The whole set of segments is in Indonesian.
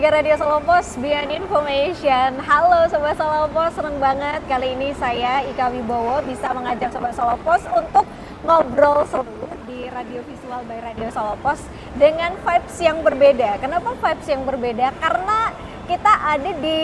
pendengar Radio Solo Pos, Beyond Information. Halo Sobat Solo Pos, seneng banget kali ini saya Ika Wibowo bisa mengajak Sobat Solo Pos untuk ngobrol seru di Radio Visual by Radio Solo Pos dengan vibes yang berbeda. Kenapa vibes yang berbeda? Karena kita ada di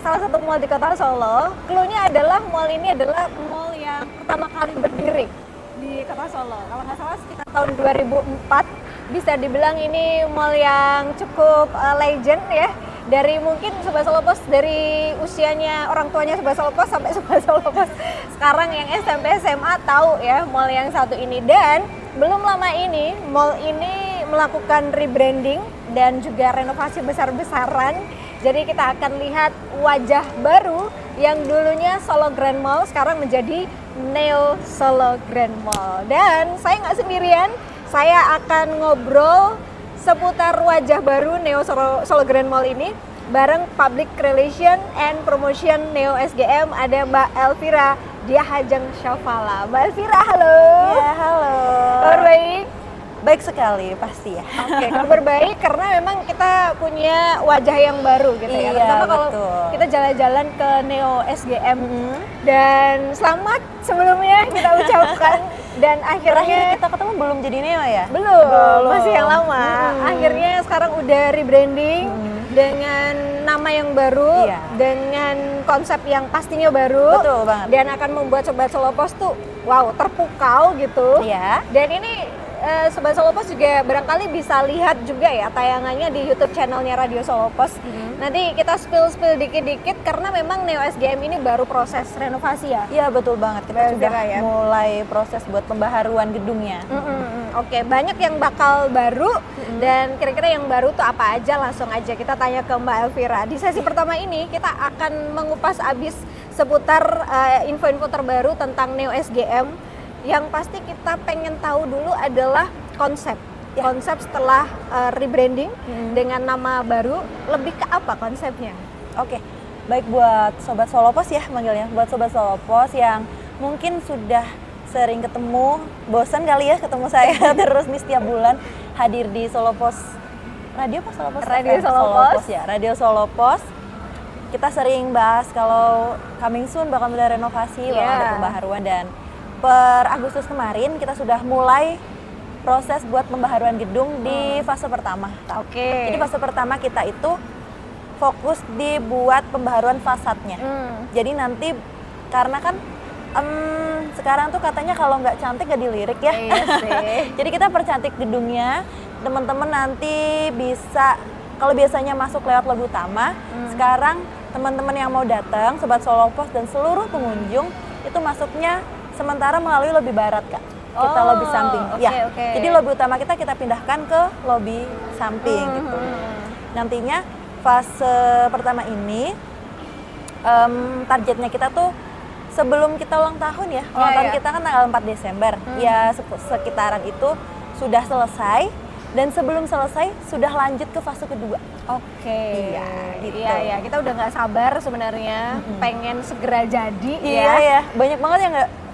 salah satu mall di kota Solo. Cluenya adalah mall ini adalah mall yang pertama kali berdiri di kota Solo. Kalau nggak salah sekitar tahun 2004. Bisa dibilang ini mall yang cukup legend ya. Dari mungkin Sobat Solo Pos dari usianya orang tuanya Sobat Solo Pos sampai Sobat Solo Pos sekarang yang SMP SMA tahu ya mall yang satu ini. Dan belum lama ini mall ini melakukan rebranding dan juga renovasi besar-besaran. Jadi kita akan lihat wajah baru yang dulunya Solo Grand Mall sekarang menjadi Neo Solo Grand Mall. Dan saya nggak sendirian. Saya akan ngobrol seputar wajah baru Neo Solo Grand Mall ini bareng Public Relation and Promotion Neo SGM, ada Mbak Elvira Diahajeng Syafala. Mbak Elvira, halo. Ya, halo. Kabar baik? Baik sekali, pasti ya. Oke, kabar baik karena memang kita punya wajah yang baru gitu ya. Iya, Terutama kalau betul. kita jalan-jalan ke Neo SGM. Dan selamat sebelumnya kita ucapkan. Dan Terakhir akhirnya kita ketemu belum jadi Neo ya? belum, masih yang lama. Akhirnya sekarang udah rebranding dengan nama yang baru, Iya. dengan konsep yang pastinya baru. Betul banget. Dan akan membuat Sobat Solo Pos tuh wow, terpukau gitu. Iya. Dan ini Sobat Solo Pos juga barangkali bisa lihat juga ya tayangannya di YouTube channelnya Radio Solo Pos. Nanti kita spill dikit-dikit karena memang Neo SGM ini baru proses renovasi ya. Iya, betul banget. Kita Elvira sudah ya. mulai proses buat pembaharuan gedungnya. Oke, banyak yang bakal baru dan kira-kira yang baru tuh apa aja, langsung aja kita tanya ke Mbak Elvira. Di sesi pertama ini kita akan mengupas abis seputar info-info terbaru tentang Neo SGM. Yang pasti kita pengen tahu dulu adalah konsep. Ya. Konsep setelah rebranding dengan nama baru, lebih ke apa konsepnya? Oke, baik buat Sobat Solo Pos ya manggilnya. Buat Sobat Solo Pos yang mungkin sudah sering ketemu, bosan kali ya ketemu saya terus nih setiap bulan hadir di Solo Pos. Radio apa Solo Pos? Radio FM? Solo Pos. Ya, Radio Solo Pos. Kita sering bahas kalau coming soon bakal ada renovasi, bakal ada pembaharuan, dan per Agustus kemarin kita sudah mulai proses buat pembaharuan gedung di fase pertama. Oke. Jadi fase pertama kita itu fokus dibuat pembaharuan fasadnya. Jadi nanti karena kan sekarang tuh katanya kalau nggak cantik nggak dilirik ya. Iya sih. Jadi kita percantik gedungnya. Teman-teman nanti bisa, kalau biasanya masuk lewat lobi utama, sekarang teman-teman yang mau datang, Sobat Solo Pos dan seluruh pengunjung itu masuknya sementara melalui lobi barat, Kak. Kita lobi samping. Oke. Jadi lobi utama kita pindahkan ke lobi samping gitu. Nantinya fase pertama ini targetnya kita tuh sebelum kita ulang tahun ya. Ulang tahun kita kan tanggal 4 Desember. Ya sekitaran itu sudah selesai, dan sebelum selesai sudah lanjut ke fase kedua. Oke. Iya, gitu. Iya, kita udah nggak sabar sebenarnya, pengen segera jadi Iya ya. Banyak banget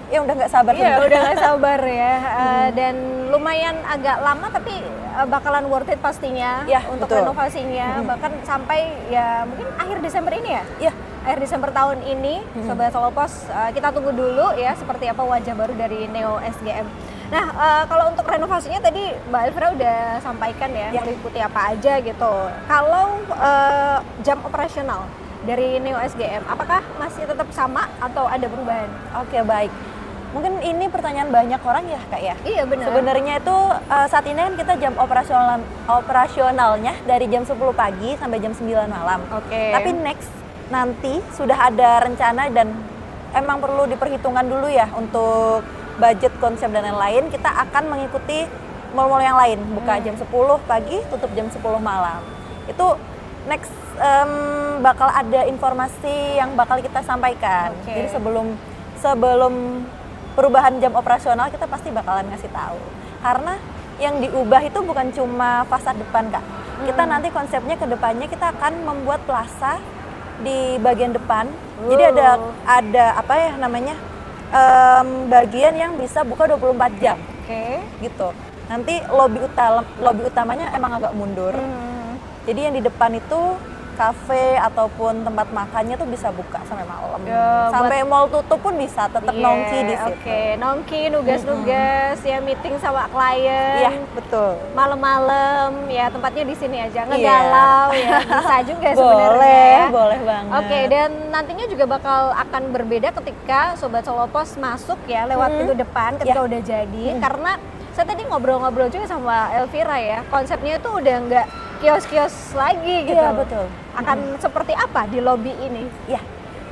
yang udah nggak sabar. Iya, udah nggak sabar ya. Dan lumayan agak lama tapi bakalan worth it pastinya Ya, untuk betul. renovasinya. Bahkan sampai ya mungkin akhir Desember ini ya. Iya. Akhir Desember tahun ini, Sobat Solo Pos, kita tunggu dulu ya seperti apa wajah baru dari Neo SGM. Nah, kalau untuk renovasinya tadi Mbak Elvira udah sampaikan ya, meliputi apa aja gitu. Kalau jam operasional dari Neo SGM, apakah masih tetap sama atau ada perubahan? Oke, baik. Mungkin ini pertanyaan banyak orang ya, Kak ya. Iya, benar. Sebenarnya itu saat ini kan kita jam operasionalnya dari jam 10 pagi sampai jam 9 malam. Oke. Tapi next nanti sudah ada rencana dan emang perlu diperhitungkan dulu ya untuk budget, konsep dan lain-lain. Kita akan mengikuti mall-mall yang lain, buka jam 10 pagi, tutup jam 10 malam. Itu next bakal ada informasi yang bakal kita sampaikan. Oke. Jadi sebelum perubahan jam operasional kita pasti bakalan ngasih tahu. Karena yang diubah itu bukan cuma fasad depan, Kak. Kita nanti konsepnya ke depannya kita akan membuat plaza di bagian depan. Jadi ada apa ya namanya? Bagian yang bisa buka 24 jam. Oke. Gitu. Nanti lobi utamanya emang agak mundur. Jadi yang di depan itu kafe ataupun tempat makannya tuh bisa buka sampai malam. Sampai mall tutup pun bisa, tetap nongki di situ. Oke, nongki, nugas-nugas, ya meeting sama klien. Iya, betul. Malam-malam, ya tempatnya di sini aja, ngegalau ya, bisa juga sebenarnya. Boleh, boleh banget. Oke, dan nantinya juga bakal akan berbeda ketika Sobat Solopos masuk ya lewat pintu depan ketika udah jadi, karena saya tadi ngobrol-ngobrol juga sama Elvira ya, konsepnya itu udah nggak kios-kios lagi gitu. Iya, betul. Akan seperti apa di lobi ini? Ya,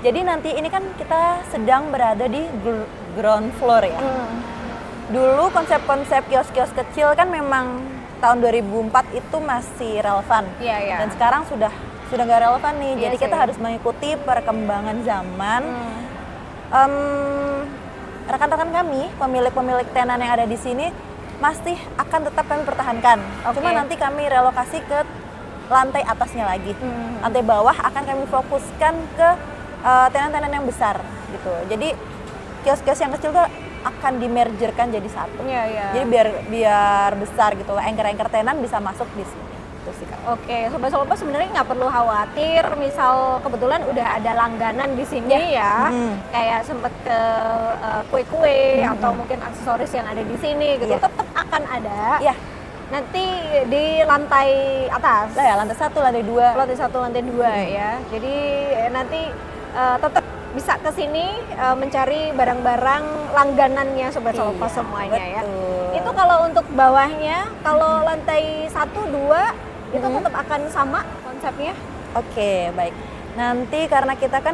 jadi nanti ini kan kita sedang berada di ground floor ya. Dulu konsep-konsep kios-kios kecil kan memang tahun 2004 itu masih relevan. Iya. Dan sekarang sudah nggak relevan nih. Iya Jadi sih. kita harus mengikuti perkembangan zaman. Rekan-rekan kami, pemilik-pemilik tenan yang ada di sini masih akan tetap kami pertahankan. Cuma nanti kami relokasi ke lantai atasnya lagi. Lantai bawah akan kami fokuskan ke tenan-tenan yang besar gitu. Jadi kios-kios yang kecil tuh akan dimergerkan jadi satu. Iya. Jadi biar besar gitu. Anchor-anchor tenan bisa masuk di sini. Oke, Sobat Solopos sebenarnya nggak perlu khawatir, misal kebetulan udah ada langganan di sini ya, kayak sempet ke kue-kue atau mungkin aksesoris yang ada di sini gitu, tetap akan ada. Iya. Nanti di lantai atas. Lah ya, lantai 1, lantai 2. Lantai 1, lantai 2 ya. Jadi nanti tetap bisa ke sini mencari barang-barang langganannya Sobat Solopos semuanya betul. ya. Itu kalau untuk bawahnya, kalau lantai 1, 2 itu tetap akan sama konsepnya? Oke, baik. Nanti karena kita kan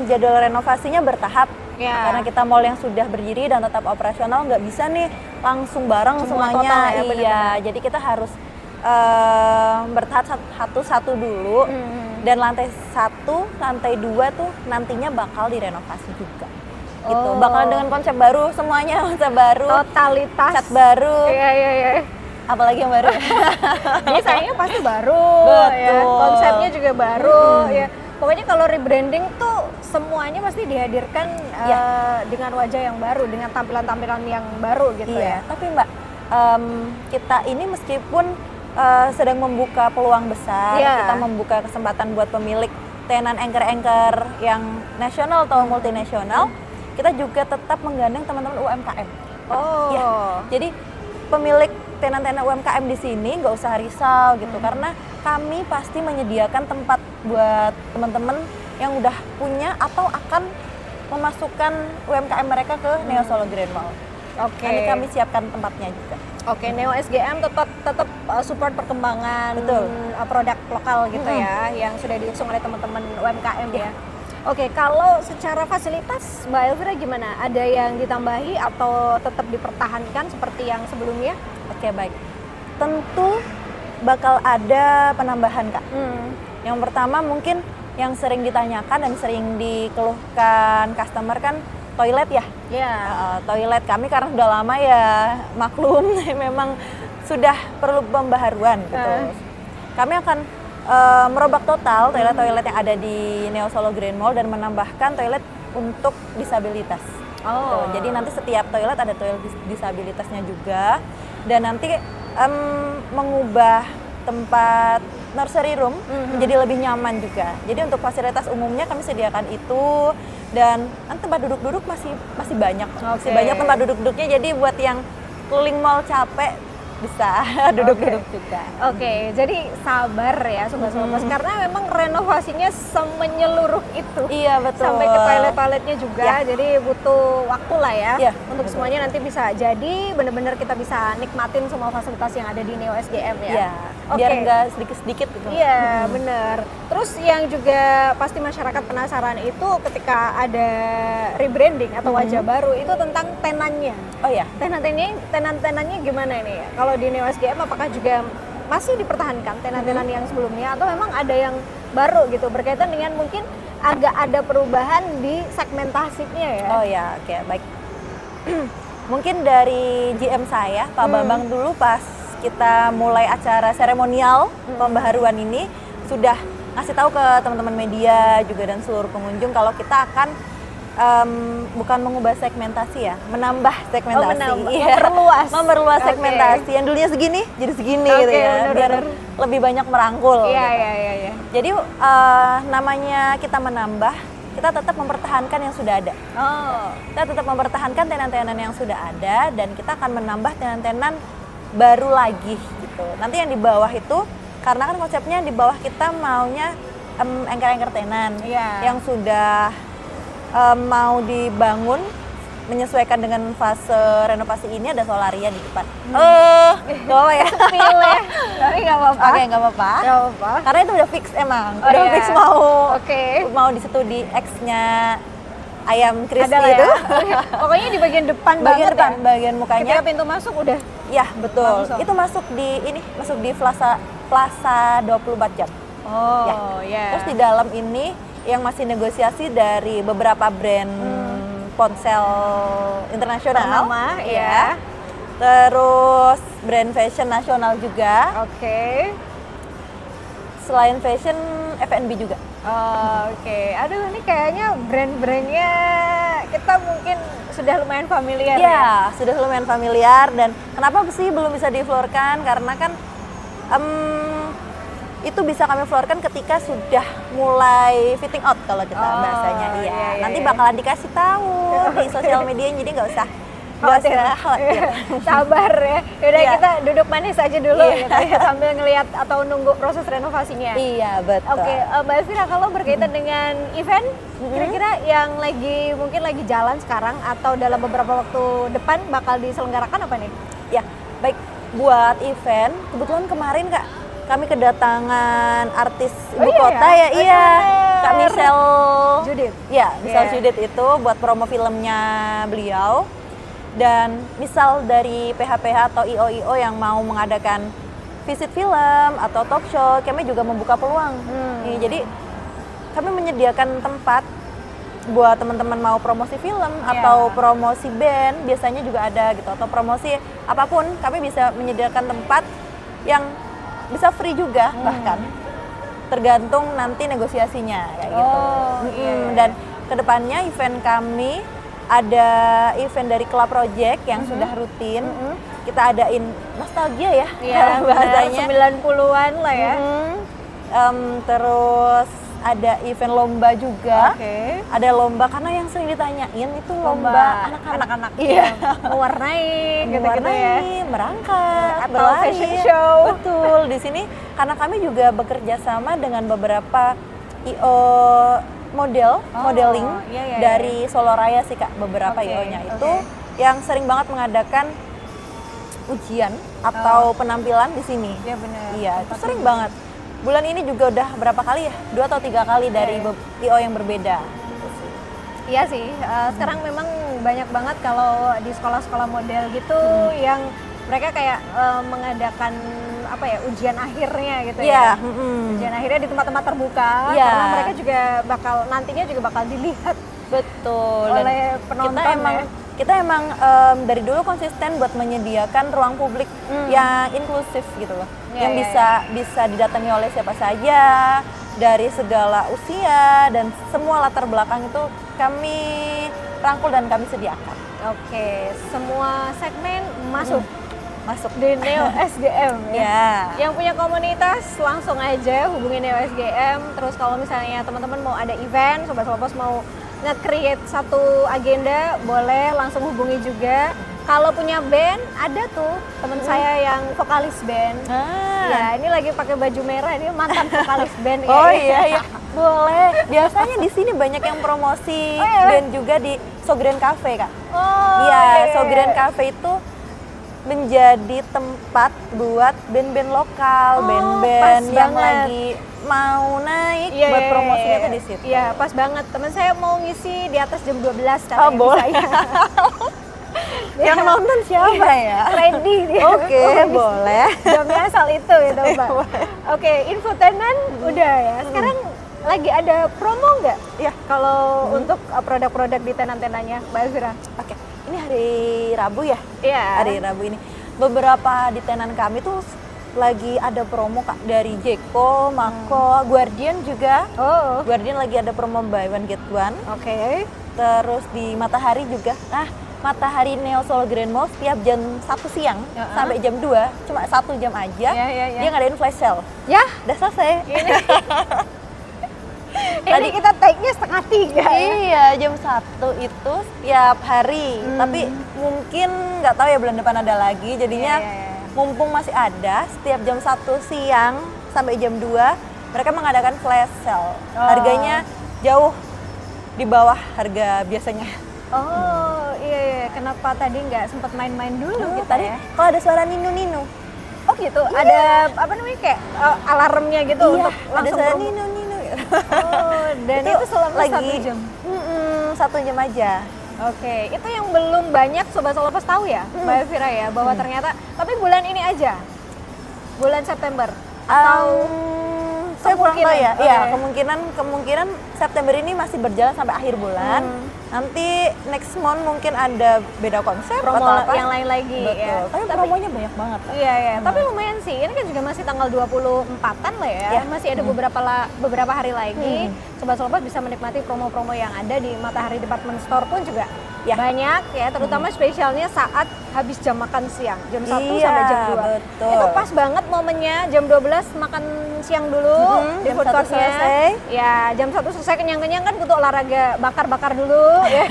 jadwal renovasinya bertahap, karena kita mall yang sudah berdiri dan tetap operasional nggak bisa nih langsung bareng semuanya. Total ya, iya, benar-benar. jadi kita harus bertahap satu-satu dulu. Dan lantai 1, lantai 2 tuh nantinya bakal direnovasi juga. Gitu. Bakal dengan konsep baru semuanya, konsep baru. Totalitas. Cat baru. Iya. Apalagi yang baru? Desainnya pasti baru, Betul. ya. Konsepnya juga baru, ya. Pokoknya kalau rebranding tuh semuanya pasti dihadirkan dengan wajah yang baru, dengan tampilan-tampilan yang baru gitu ya. Tapi Mbak, kita ini meskipun sedang membuka peluang besar, kita membuka kesempatan buat pemilik tenan anchor-anchor yang nasional atau multinasional, kita juga tetap menggandeng teman-teman UMKM. Jadi pemilik tenan-tenan UMKM di sini nggak usah risau gitu, karena kami pasti menyediakan tempat buat teman-teman yang udah punya atau akan memasukkan UMKM mereka ke Neo Solo Grand Mall. Nanti kami siapkan tempatnya juga. Neo SGM tetap support perkembangan produk lokal gitu ya, yang sudah diusung oleh teman-teman UMKM ya. Kalau secara fasilitas Mbak Elvira gimana? Ada yang ditambahi atau tetap dipertahankan seperti yang sebelumnya? Baik. Tentu bakal ada penambahan, Kak. Yang pertama mungkin yang sering ditanyakan dan sering dikeluhkan customer kan toilet ya. Toilet kami karena sudah lama ya, maklum memang sudah perlu pembaharuan gitu. Kami akan merobak total toilet-toilet yang ada di Neo Solo Grand Mall dan menambahkan toilet untuk disabilitas. Jadi nanti setiap toilet ada toilet disabilitasnya juga, dan nanti mengubah tempat nursery room menjadi lebih nyaman juga. Jadi untuk fasilitas umumnya kami sediakan itu, dan tempat duduk-duduk masih banyak, masih banyak tempat duduk-duduknya. Jadi buat yang keliling mall capek bisa duduk-duduk juga. Jadi sabar ya Sobat Solopos, karena memang renovasinya semenyeluruh itu. Iya, betul. Sampai ke toilet-toiletnya juga, jadi butuh waktu lah ya untuk semuanya nanti bisa jadi benar-benar kita bisa nikmatin semua fasilitas yang ada di Neo SGM ya. Biar nggak sedikit-sedikit gitu. Iya, benar. Terus yang juga pasti masyarakat penasaran itu ketika ada rebranding atau wajah baru itu tentang tenannya. Tenan-tenannya gimana nih? Kalau di Neo SGM apakah juga masih dipertahankan tenan-tenan yang sebelumnya atau memang ada yang baru gitu berkaitan dengan mungkin agak ada perubahan di segmentasinya ya? Baik. Mungkin dari GM saya, Pak Bambang, dulu pas kita mulai acara seremonial pembaharuan ini sudah ngasih tahu ke teman-teman media juga dan seluruh pengunjung kalau kita akan bukan mengubah segmentasi ya, menambah segmentasi. Memperluas segmentasi. Yang dulunya segini jadi segini gitu ya, biar lebih banyak merangkul. Iya, gitu. iya. Jadi namanya kita menambah, kita tetap mempertahankan yang sudah ada. Kita tetap mempertahankan tenan-tenan yang sudah ada, dan kita akan menambah tenan-tenan baru lagi gitu. Nanti yang di bawah itu, karena kan konsepnya di bawah kita maunya anchor-anchor tenan yang sudah mau dibangun menyesuaikan dengan fase renovasi ini. Ada solaria di depan. Gak apa ya? Pilih. Tapi gak apa-apa. Oke, gak apa-apa. Karena itu udah fix emang. Fix mau di situ di X-nya ayam crispy itu. Pokoknya di bagian depan bagian banget depan, ya? bagian mukanya. Ketika pintu masuk udah. Ya, betul. Itu masuk di Plaza 24 jam. Terus di dalam ini yang masih negosiasi dari beberapa brand ponsel internasional, ya. Terus brand fashion nasional juga. Selain fashion, F&B juga. Aduh, ini kayaknya brand-brandnya kita mungkin sudah lumayan familiar ya? Sudah lumayan familiar. Dan kenapa sih belum bisa di-floorkan? Karena kan itu bisa kami floorkan ketika sudah mulai fitting out kalau kita bahasanya. Nanti bakalan dikasih tahu di sosial media, jadi nggak usah khawatir. Sabar ya. Yaudah kita duduk manis aja dulu gitu ya, sambil ngelihat atau nunggu proses renovasinya. Iya, betul. Mbak Elvira, kalau berkaitan dengan event, kira-kira yang mungkin lagi jalan sekarang atau dalam beberapa waktu depan bakal diselenggarakan apa nih? Ya, baik, buat event kebetulan kemarin Kak, kami kedatangan artis ibu kota ya. Kak Michelle Judith. Michelle Judith itu buat promo filmnya beliau. Dan misal dari PH-PH atau IO-IO yang mau mengadakan visit film atau talk show, kami juga membuka peluang. Jadi kami menyediakan tempat buat teman-teman mau promosi film atau promosi band, biasanya juga ada gitu, atau promosi apapun, kami bisa menyediakan tempat yang bisa free juga, bahkan tergantung nanti negosiasinya kayak gitu. Dan kedepannya event kami ada event dari Club Project yang sudah rutin. Kita adain nostalgia ya, bahasanya 90-an lah ya. Terus ada event lomba juga. Ada lomba, karena yang sering ditanyain itu lomba anak-anak. Mewarnai gitu-gitu ya. Merangkak, atau berlari. Fashion show. Betul, di sini karena kami juga bekerja sama dengan beberapa IO modeling dari Soloraya sih Kak, beberapa IO-nya itu yang sering banget mengadakan ujian atau penampilan di sini. Iya, benar. Iya, itu sering banget. Bulan ini juga udah berapa kali ya? 2 atau 3 kali dari IO yang berbeda. Iya sih, sekarang memang banyak banget kalau di sekolah-sekolah model gitu yang mereka kayak mengadakan ujian akhirnya gitu ya. Ujian akhirnya di tempat-tempat terbuka karena mereka juga nantinya bakal dilihat oleh penonton. Kita emang dari dulu konsisten buat menyediakan ruang publik yang inklusif gitu loh. Yang bisa didatangi oleh siapa saja, dari segala usia dan semua latar belakang itu kami rangkul dan kami sediakan. Semua segmen masuk di Neo SGM ya. Yang punya komunitas langsung aja hubungi Neo SGM. Terus kalau misalnya teman-teman mau ada event, Sobat Solopos mau nge-create satu agenda, boleh langsung hubungi juga. Kalau punya band, ada tuh teman saya yang vokalis band. Ya, ini lagi pakai baju merah, dia mantan vokalis band. Iya. Boleh. Biasanya di sini banyak yang promosi band juga di Sogren Cafe Kak. Sogren Cafe itu menjadi tempat buat band-band lokal, band-band yang lagi mau naik buat promosinya tuh di situ. Iya, pas banget. Teman saya mau ngisi di atas jam 12 katanya. Boleh. Yang nonton siapa ya? Ready dia. Boleh. Jamnya asal itu gitu, Mbak. Info tenan udah ya. Sekarang lagi ada promo nggak? Kalau untuk produk-produk di tenan-tenannya, Mbak Elvira? Ini hari Rabu ya? Iya. Hari Rabu ini. Beberapa di tenan kami tuh lagi ada promo Kak, dari Jeko, Mako, Guardian juga. Guardian lagi ada promo buy one get one. Terus di Matahari juga. Nah, Matahari Neo Solo Grand Mall setiap jam 1 siang sampai jam 2, cuma 1 jam aja, dia ngadain flash sale. Ya, udah selesai. Tadi kita take-nya setengah 3. Iya, jam 1 itu setiap hari. Tapi mungkin nggak tahu ya bulan depan ada lagi. Jadinya mumpung masih ada, setiap jam 1 siang sampai jam 2 mereka mengadakan flash sale. Harganya jauh di bawah harga biasanya. Oh iya, kenapa tadi nggak sempat main-main dulu kita tadi ya? Kalau ada suara ninu-ninu. Oh gitu, ada apa namanya kayak alarmnya gitu untuk ada langsung suara promo. ninu-ninu. Oh, dan itu selama lagi 1 jam. 1 jam aja. Oke, itu yang belum banyak Sobat Solopos tahu ya, Mbak Elvira ya, bahwa ternyata, tapi bulan ini aja, bulan September, atau saya kurang tahu ya. Oke. Iya, kemungkinan September ini masih berjalan sampai akhir bulan. Nanti next month mungkin ada beda konsep promo atau apa. yang lain lagi. Betul. Ya. Tapi promonya banyak banget. Kan? Iya. Tapi lumayan sih. Ini kan juga masih tanggal 24-an lah ya. Masih ada beberapa hari lagi. Sobat Solopos bisa menikmati promo-promo yang ada di Matahari Department Store pun juga banyak ya. Terutama spesialnya saat habis jam makan siang. Jam 1 sampai jam 2. Betul. Itu pas banget momennya jam 12 makan siang dulu di food court-nya. Ya, jam 1 selesai kenyang-kenyang kan butuh olahraga bakar-bakar dulu ya.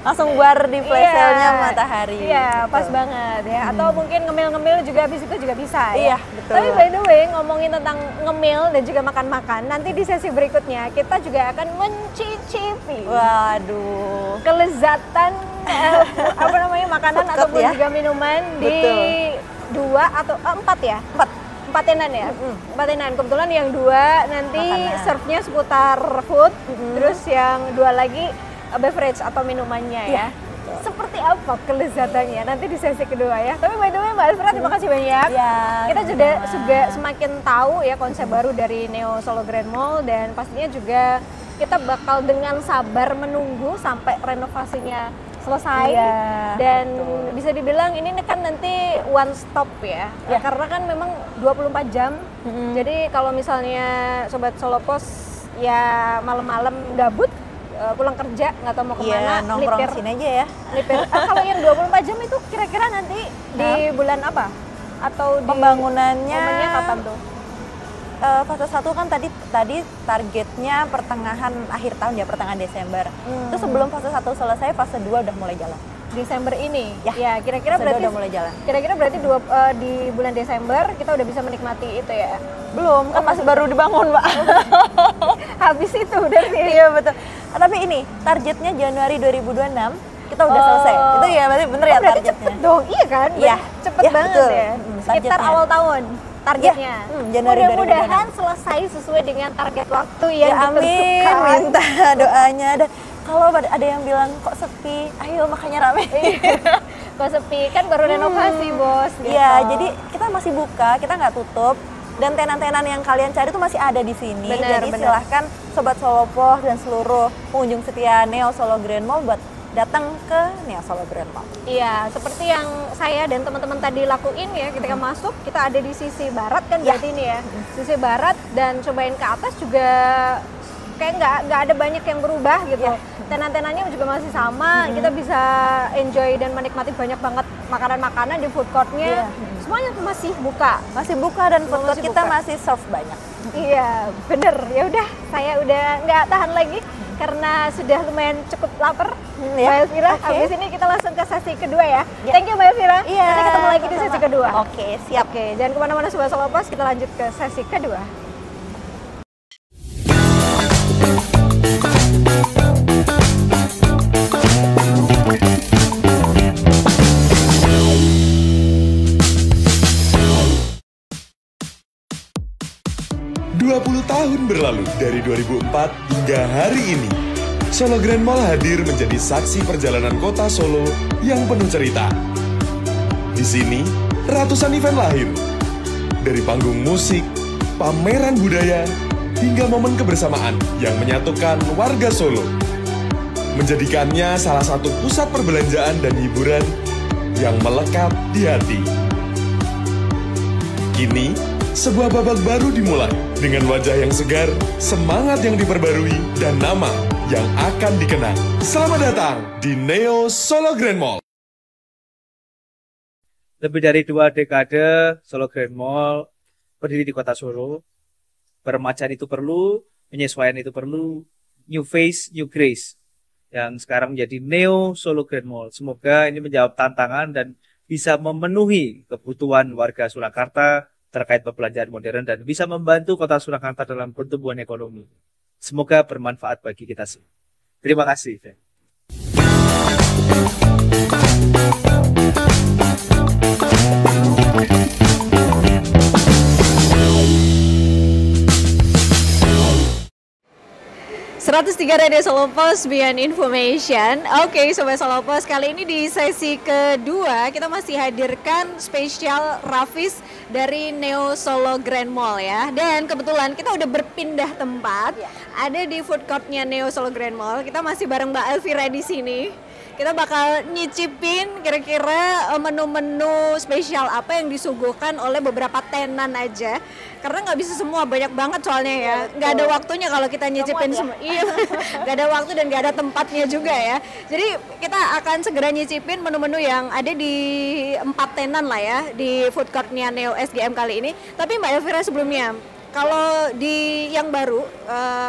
Langsung buar di flash sale-nya Matahari. Iya, pas banget ya. Atau mungkin ngemil-ngemil juga habis itu juga bisa ya. Iya, betul. Tapi by the way, ngomongin tentang ngemil dan juga makan-makan, nanti di sesi berikutnya kita juga akan mencicipi. Waduh. Kelezatan apa namanya makanan Food court ataupun ya? juga minuman di 2 atau 4 ya? 4 tenan ya? 4 tenan. Kebetulan yang 2 nanti serve-nya seputar food, terus yang 2 lagi beverage atau minumannya ya. Seperti apa kelezatannya nanti di sesi kedua ya. Tapi by the way Mbak Elvira terima kasih banyak. Kita juga semakin tahu ya konsep baru dari Neo Solo Grand Mall, dan pastinya juga kita bakal dengan sabar menunggu sampai renovasinya selesai. Dan bisa dibilang ini kan nanti one stop ya. Karena kan memang 24 jam. Jadi kalau misalnya Sobat Solopos ya malam-malam gabut pulang kerja nggak tahu mau kemana, nongkrong sini aja ya. Kalau yang 24 jam itu kira-kira nanti di bulan apa? Atau pembangunannya momennya kapan tuh? Fase 1 kan tadi targetnya akhir tahun ya, pertengahan Desember. Terus sebelum fase 1 selesai, fase 2 udah mulai jalan. Desember ini. Ya, kira-kira berarti udah mulai jalan. Kira-kira berarti di bulan Desember kita udah bisa menikmati itu ya. Belum, kan masih baru dibangun, Pak. Habis itu udah sih. Iya, betul. Tapi ini targetnya Januari 2026 kita udah selesai. Itu ya berarti bener ya berarti targetnya. cepet dong, iya kan? Iya. Cepet banget betul. ya. Sekitar awal tahun targetnya. Januari mudah-mudahan selesai sesuai dengan target waktu yang amin, ditentukan. minta doanya. Dan kalau ada yang bilang kok sepi, ayo makanya rame. Kok sepi, kan baru renovasi bos gitu. Iya, jadi kita masih buka, kita nggak tutup. Dan tenan-tenan yang kalian cari itu masih ada di sini. Jadi silahkan Sobat Solopos dan seluruh pengunjung setia Neo Solo Grand Mall buat datang ke Neo Solo Grand Mall. Iya, seperti yang saya dan teman-teman tadi lakuin ya, ketika masuk kita ada di sisi barat kan berarti ini ya, sisi barat, dan cobain ke atas juga kayak nggak ada banyak yang berubah gitu. Tenan-tenannya juga masih sama, kita bisa enjoy dan menikmati banyak banget makanan-makanan di food court-nya. Semuanya masih buka Dan food court kita masih serve banyak. Iya, bener. Ya udah, saya udah nggak tahan lagi karena sudah lumayan cukup lapar. Mbak Elvira, habis ini kita langsung ke sesi kedua ya. Thank you Mbak Elvira. Nanti ketemu lagi di sesi kedua. Oke, siap. Jangan kemana-mana Sobat Solopos, kita lanjut ke sesi kedua. Tahun berlalu dari 2004 hingga hari ini, Solo Grand Mall hadir menjadi saksi perjalanan kota Solo yang penuh cerita. Di sini, ratusan event lahir. Dari panggung musik, pameran budaya, hingga momen kebersamaan yang menyatukan warga Solo. Menjadikannya salah satu pusat perbelanjaan dan hiburan yang melekat di hati. Kini, sebuah babak baru dimulai dengan wajah yang segar, semangat yang diperbarui, dan nama yang akan dikenang. Selamat datang di Neo Solo Grand Mall. Lebih dari 2 dekade, Solo Grand Mall berdiri di kota Solo. Peremajaan itu perlu, penyesuaian itu perlu, new face, new grace. Yang sekarang menjadi Neo Solo Grand Mall. Semoga ini menjawab tantangan dan bisa memenuhi kebutuhan warga Surakarta terkait perbelanjaan modern dan bisa membantu kota Surakarta dalam pertumbuhan ekonomi. Semoga bermanfaat bagi kita semua. Terima kasih. 103 Radio Solo Pos Beyond Information. Oke, Sobat Solo Pos, kali ini di sesi kedua kita masih hadirkan spesial Rafis dari Neo Solo Grand Mall ya. Dan kebetulan kita udah berpindah tempat, ada di food courtnya Neo Solo Grand Mall. Kita masih bareng Mbak Elvira di sini. Kita bakal nyicipin kira-kira menu-menu spesial apa yang disuguhkan oleh beberapa tenan aja. Karena nggak bisa semua, banyak banget soalnya ya. Nggak ada waktunya kalau kita nyicipin semua. Iya, nggak ada waktu dan nggak ada tempatnya juga ya. Jadi kita akan segera nyicipin menu-menu yang ada di 4 tenan lah ya, di food courtnya Neo SGM kali ini. Tapi Mbak Elvira sebelumnya, kalau di yang baru,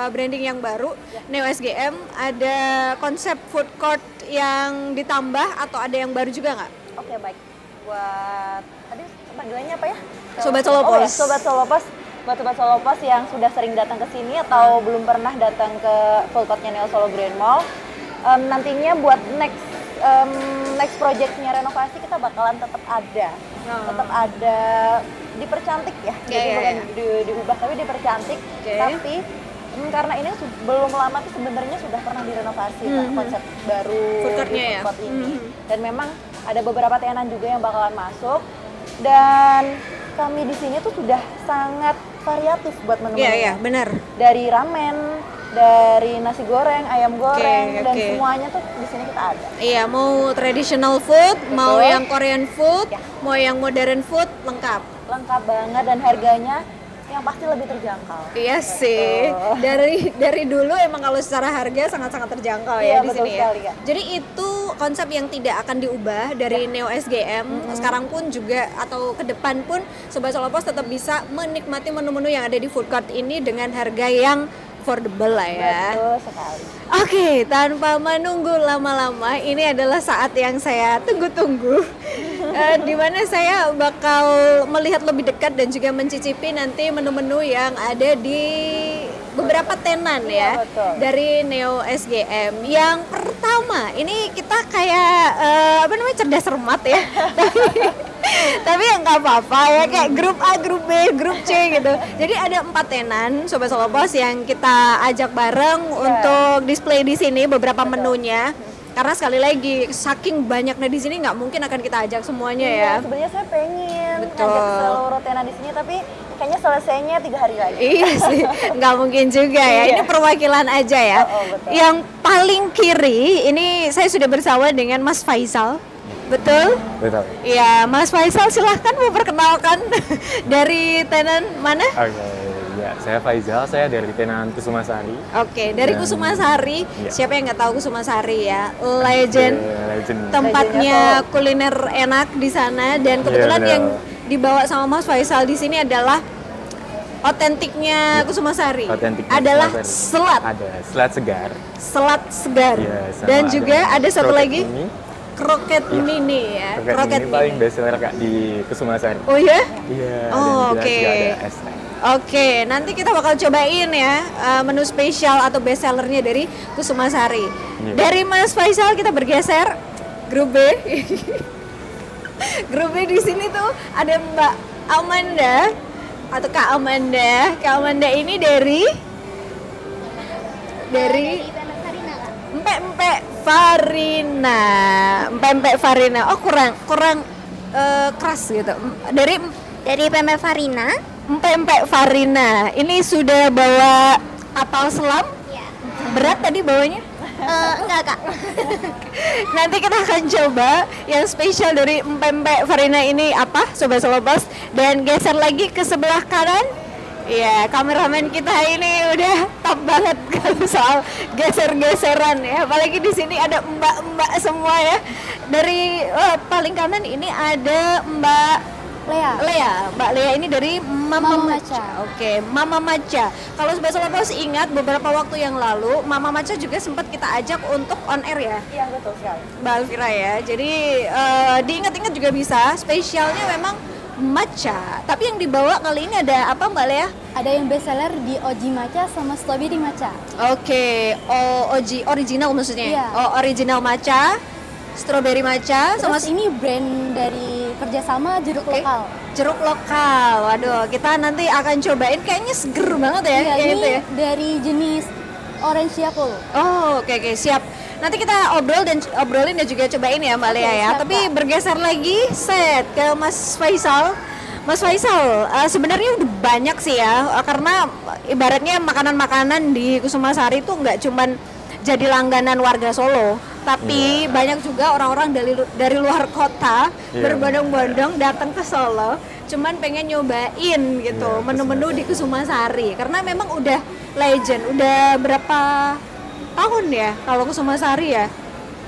branding yang baru, Neo SGM ada konsep food court yang ditambah atau ada yang baru juga nggak? Oke, baik. Buat tadi panggilannya apa ya? Sobat Solo Pos. Oh ya, Sobat Solo Pos. Buat Sobat Solo Pos yang sudah sering datang ke sini atau belum pernah datang ke food courtnya Neo Solo Grand Mall, nantinya buat next projectnya renovasi kita bakalan tetap ada. Tetap ada dipercantik ya. Jadi bukan diubah tapi dipercantik. Tapi karena ini belum lama tuh sebenarnya sudah pernah direnovasi konsep baru food courtnya ya. Ini. Dan memang ada beberapa tenan juga yang bakalan masuk. Dan kami di sini tuh sudah sangat variatif buat menu-menunya. Iya, benar. Dari ramen, dari nasi goreng, ayam goreng, dan semuanya tuh di sini kita ada. Iya, mau traditional food, mau yang Korean food, mau yang modern food, lengkap. Lengkap banget dan harganya yang pasti lebih terjangkau. Iya sih. Dari dulu emang kalau secara harga sangat-sangat terjangkau ya di sini ya. Ya. Jadi itu konsep yang tidak akan diubah dari Neo SGM. Sekarang pun juga atau ke depan pun Sobat Solo Pos tetap bisa menikmati menu-menu yang ada di food court ini dengan harga yang affordable lah ya. Betul sekali. Oke, tanpa menunggu lama-lama, ini adalah saat yang saya tunggu-tunggu. Di mana saya bakal melihat lebih dekat dan juga mencicipi nanti menu-menu yang ada di beberapa tenan ya, dari Neo SGM. Yang pertama, ini kita kayak cerdas cermat ya. Tapi ya nggak apa-apa ya, kayak grup A, grup B, grup C gitu. Jadi ada 4 tenan Sobat Solo Pos yang kita ajak bareng untuk display di sini beberapa menunya. Karena sekali lagi saking banyaknya di sini nggak mungkin akan kita ajak semuanya ya. Sebenarnya saya pengen ngajak seluruh tenan di sini, tapi kayaknya selesainya 3 hari lagi. Iya sih, nggak mungkin juga ya. Ini perwakilan aja ya. Betul. Yang paling kiri ini saya sudah bersama dengan Mas Faisal. Betul? Betul. Iya, Mas Faisal silahkan memperkenalkan dari tenan mana? Oke, ya saya Faisal, saya dari tenan Kusumasari. Oke, dari Kusumasari. Iya. Siapa yang nggak tahu Kusumasari ya? Legend. Legend. Tempatnya kuliner enak di sana dan kebetulan Iya, yang dibawa sama Mas Faisal di sini adalah otentiknya Kusumasari. Otentiknya adalah Kusumasari. selat. Ada selat segar. Selat segar. Iya, sama dan juga ada satu kroket lagi mini. kroket mini ya. Kroket mini paling best seller Kak di Kusumasari. Oh ya? Iya. Oh, dan oke. juga ada es teh. Oke, nanti kita bakal cobain ya menu spesial atau best sellernya dari Kusumasari. Iya. Dari Mas Faisal kita bergeser grup B. Grup B di sini tuh ada Mbak Amanda atau Kak Amanda. Kak Amanda ini dari Empek Farina. Oh kurang keras gitu. Dari Pempek Farina. Empek Farina. Ini sudah bawa kapal selam? Iya. Berat tadi bawanya? Enggak kak. Nanti kita akan coba yang spesial dari empek-empek Farina ini apa, Sobat Solopos. Dan geser lagi ke sebelah kanan. Iya, kameramen kita ini udah top banget kalau soal geser-geseran ya. Apalagi di sini ada mbak-mbak semua ya. Dari paling kanan ini ada Mbak Lea. Mbak Lea ini dari Mama Maca. Oke, Mama Maca. Kalau Sobat Solopos ingat beberapa waktu yang lalu Mama Maca juga sempat kita ajak untuk on air ya. Iya, betul sekali. Mbak Alvira ya. Jadi diingat-ingat juga bisa. Spesialnya memang matcha. Tapi yang dibawa kali ini ada apa Mbak Lea? Ada yang best seller di Oji Matcha sama Strawberry Matcha. Oke, Oji original maksudnya. Iya. Oh, original matcha, strawberry matcha sama Terus ini brand dari kerjasama jeruk lokal. jeruk lokal. Waduh, kita nanti akan cobain. Kayaknya seger banget ya. Iya, kayak ini gitu ya. dari jenis orange yakult. Oh, oke, siap. Nanti kita obrolin dan juga cobain ya Mbak Lea ya. siap, Tapi Kak. bergeser lagi ke Mas Faisal. Mas Faisal, sebenarnya udah banyak sih ya, karena ibaratnya makanan-makanan di Kusumasari itu nggak cuman jadi langganan warga Solo, tapi banyak juga orang-orang dari luar kota berbondong-bondong datang ke Solo, cuman pengen nyobain gitu menu-menu di Kusumasari, karena memang udah legend, udah berapa tahun ya kalau Kusumasari ya?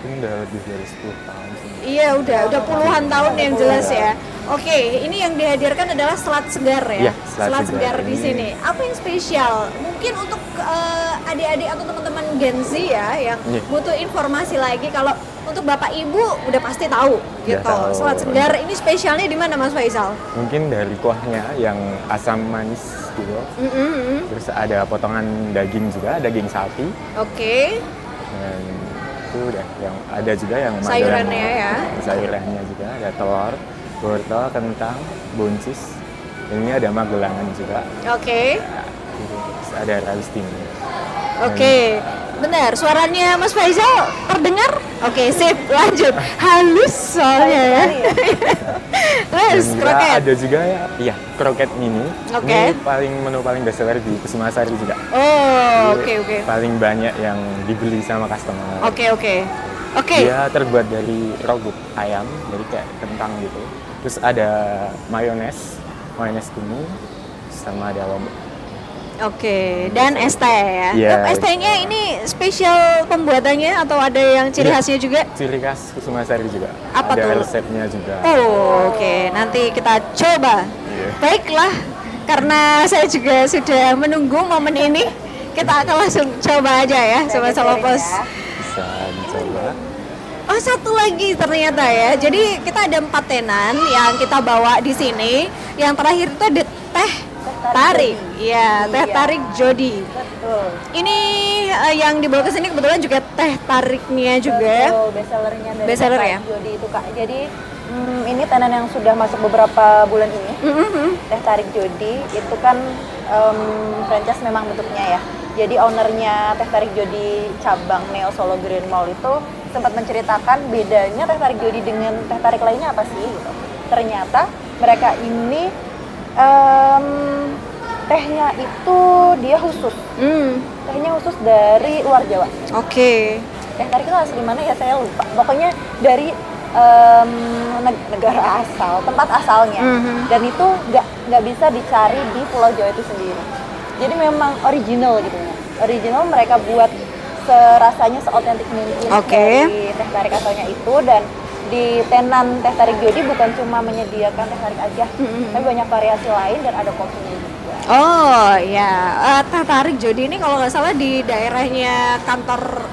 Ini udah lebih dari 10 tahun sih. Iya udah puluhan tahun yang jelas ya. Oke, ini yang dihadirkan adalah selat segar ya. Iya, selat segar segar di ini. sini. Apa yang spesial? Mungkin untuk adik-adik atau teman-teman Gen Z ya yang Iya. butuh informasi lagi. Kalau untuk Bapak Ibu udah pasti tahu Udah gitu. tahu. Selat segar ini spesialnya di mana Mas Faisal? Mungkin dari kuahnya yang asam manis gitu. Terus ada potongan daging juga, daging sapi. Oke. Dan itu udah yang ada juga yang Sayurannya Magelang. ya. Sayurannya juga ada telur, wortel, kentang, buncis. Dan ini ada magelangan juga. Oke. Terus ada ralistin. Oke. Benar, suaranya Mas Faisal terdengar? Oke, sip, lanjut. Halus soalnya ya. Terus Dan juga kroket. ada juga ya, iya kroket mini. Oke. Ini menu paling best seller di Kusumasari juga. Oh, Jadi oke. Paling banyak yang dibeli sama customer. Oke. Dia terbuat dari roguk ayam, jadi kayak kentang gitu. Terus ada mayones kuning, sama ada lombok. Oke, dan es teh ya. Iya, Es tehnya ini spesial pembuatannya atau ada yang ciri Iya. khasnya juga? Ciri khas Kusumasari juga. Apa ada tuh? resepnya juga. Oh, oke. Nanti kita coba. Iya. Baiklah, karena saya juga sudah menunggu momen ini, kita akan langsung coba aja ya, Sobat Solopos. Bisa dicoba. Oh, satu lagi ternyata ya. Jadi kita ada 4 tenan yang kita bawa di sini. Yang terakhir itu ada teh tarik. Iya, teh tarik Jody. Betul. Ini yang dibawa ke sini kebetulan juga teh tariknya juga. Betul, best sellernya dari Best seller ya? Jody itu Kak. Jadi ini tenan yang sudah masuk beberapa bulan ini. Teh tarik Jody itu kan franchise memang bentuknya ya. Jadi ownernya Teh Tarik Jody cabang Neo Solo Grand Mall itu sempat menceritakan bedanya Teh Tarik Jody dengan Teh Tarik lainnya apa sih gitu. Ternyata mereka ini tehnya itu dia khusus. Tehnya khusus dari luar Jawa. Oke. Teh tarik itu asli mana ya saya lupa. Pokoknya dari negara asal, tempat asalnya. Dan itu nggak bisa dicari di Pulau Jawa itu sendiri. Jadi memang original gitu. Original mereka buat serasanya seotentik mungkin dari teh tarik asalnya itu. Dan di tenan Teh Tarik Jody bukan cuma menyediakan teh tarik aja, tapi banyak variasi lain dan ada kopinya juga. Oh ya, Teh Tarik Jody ini kalau nggak salah di daerahnya kantor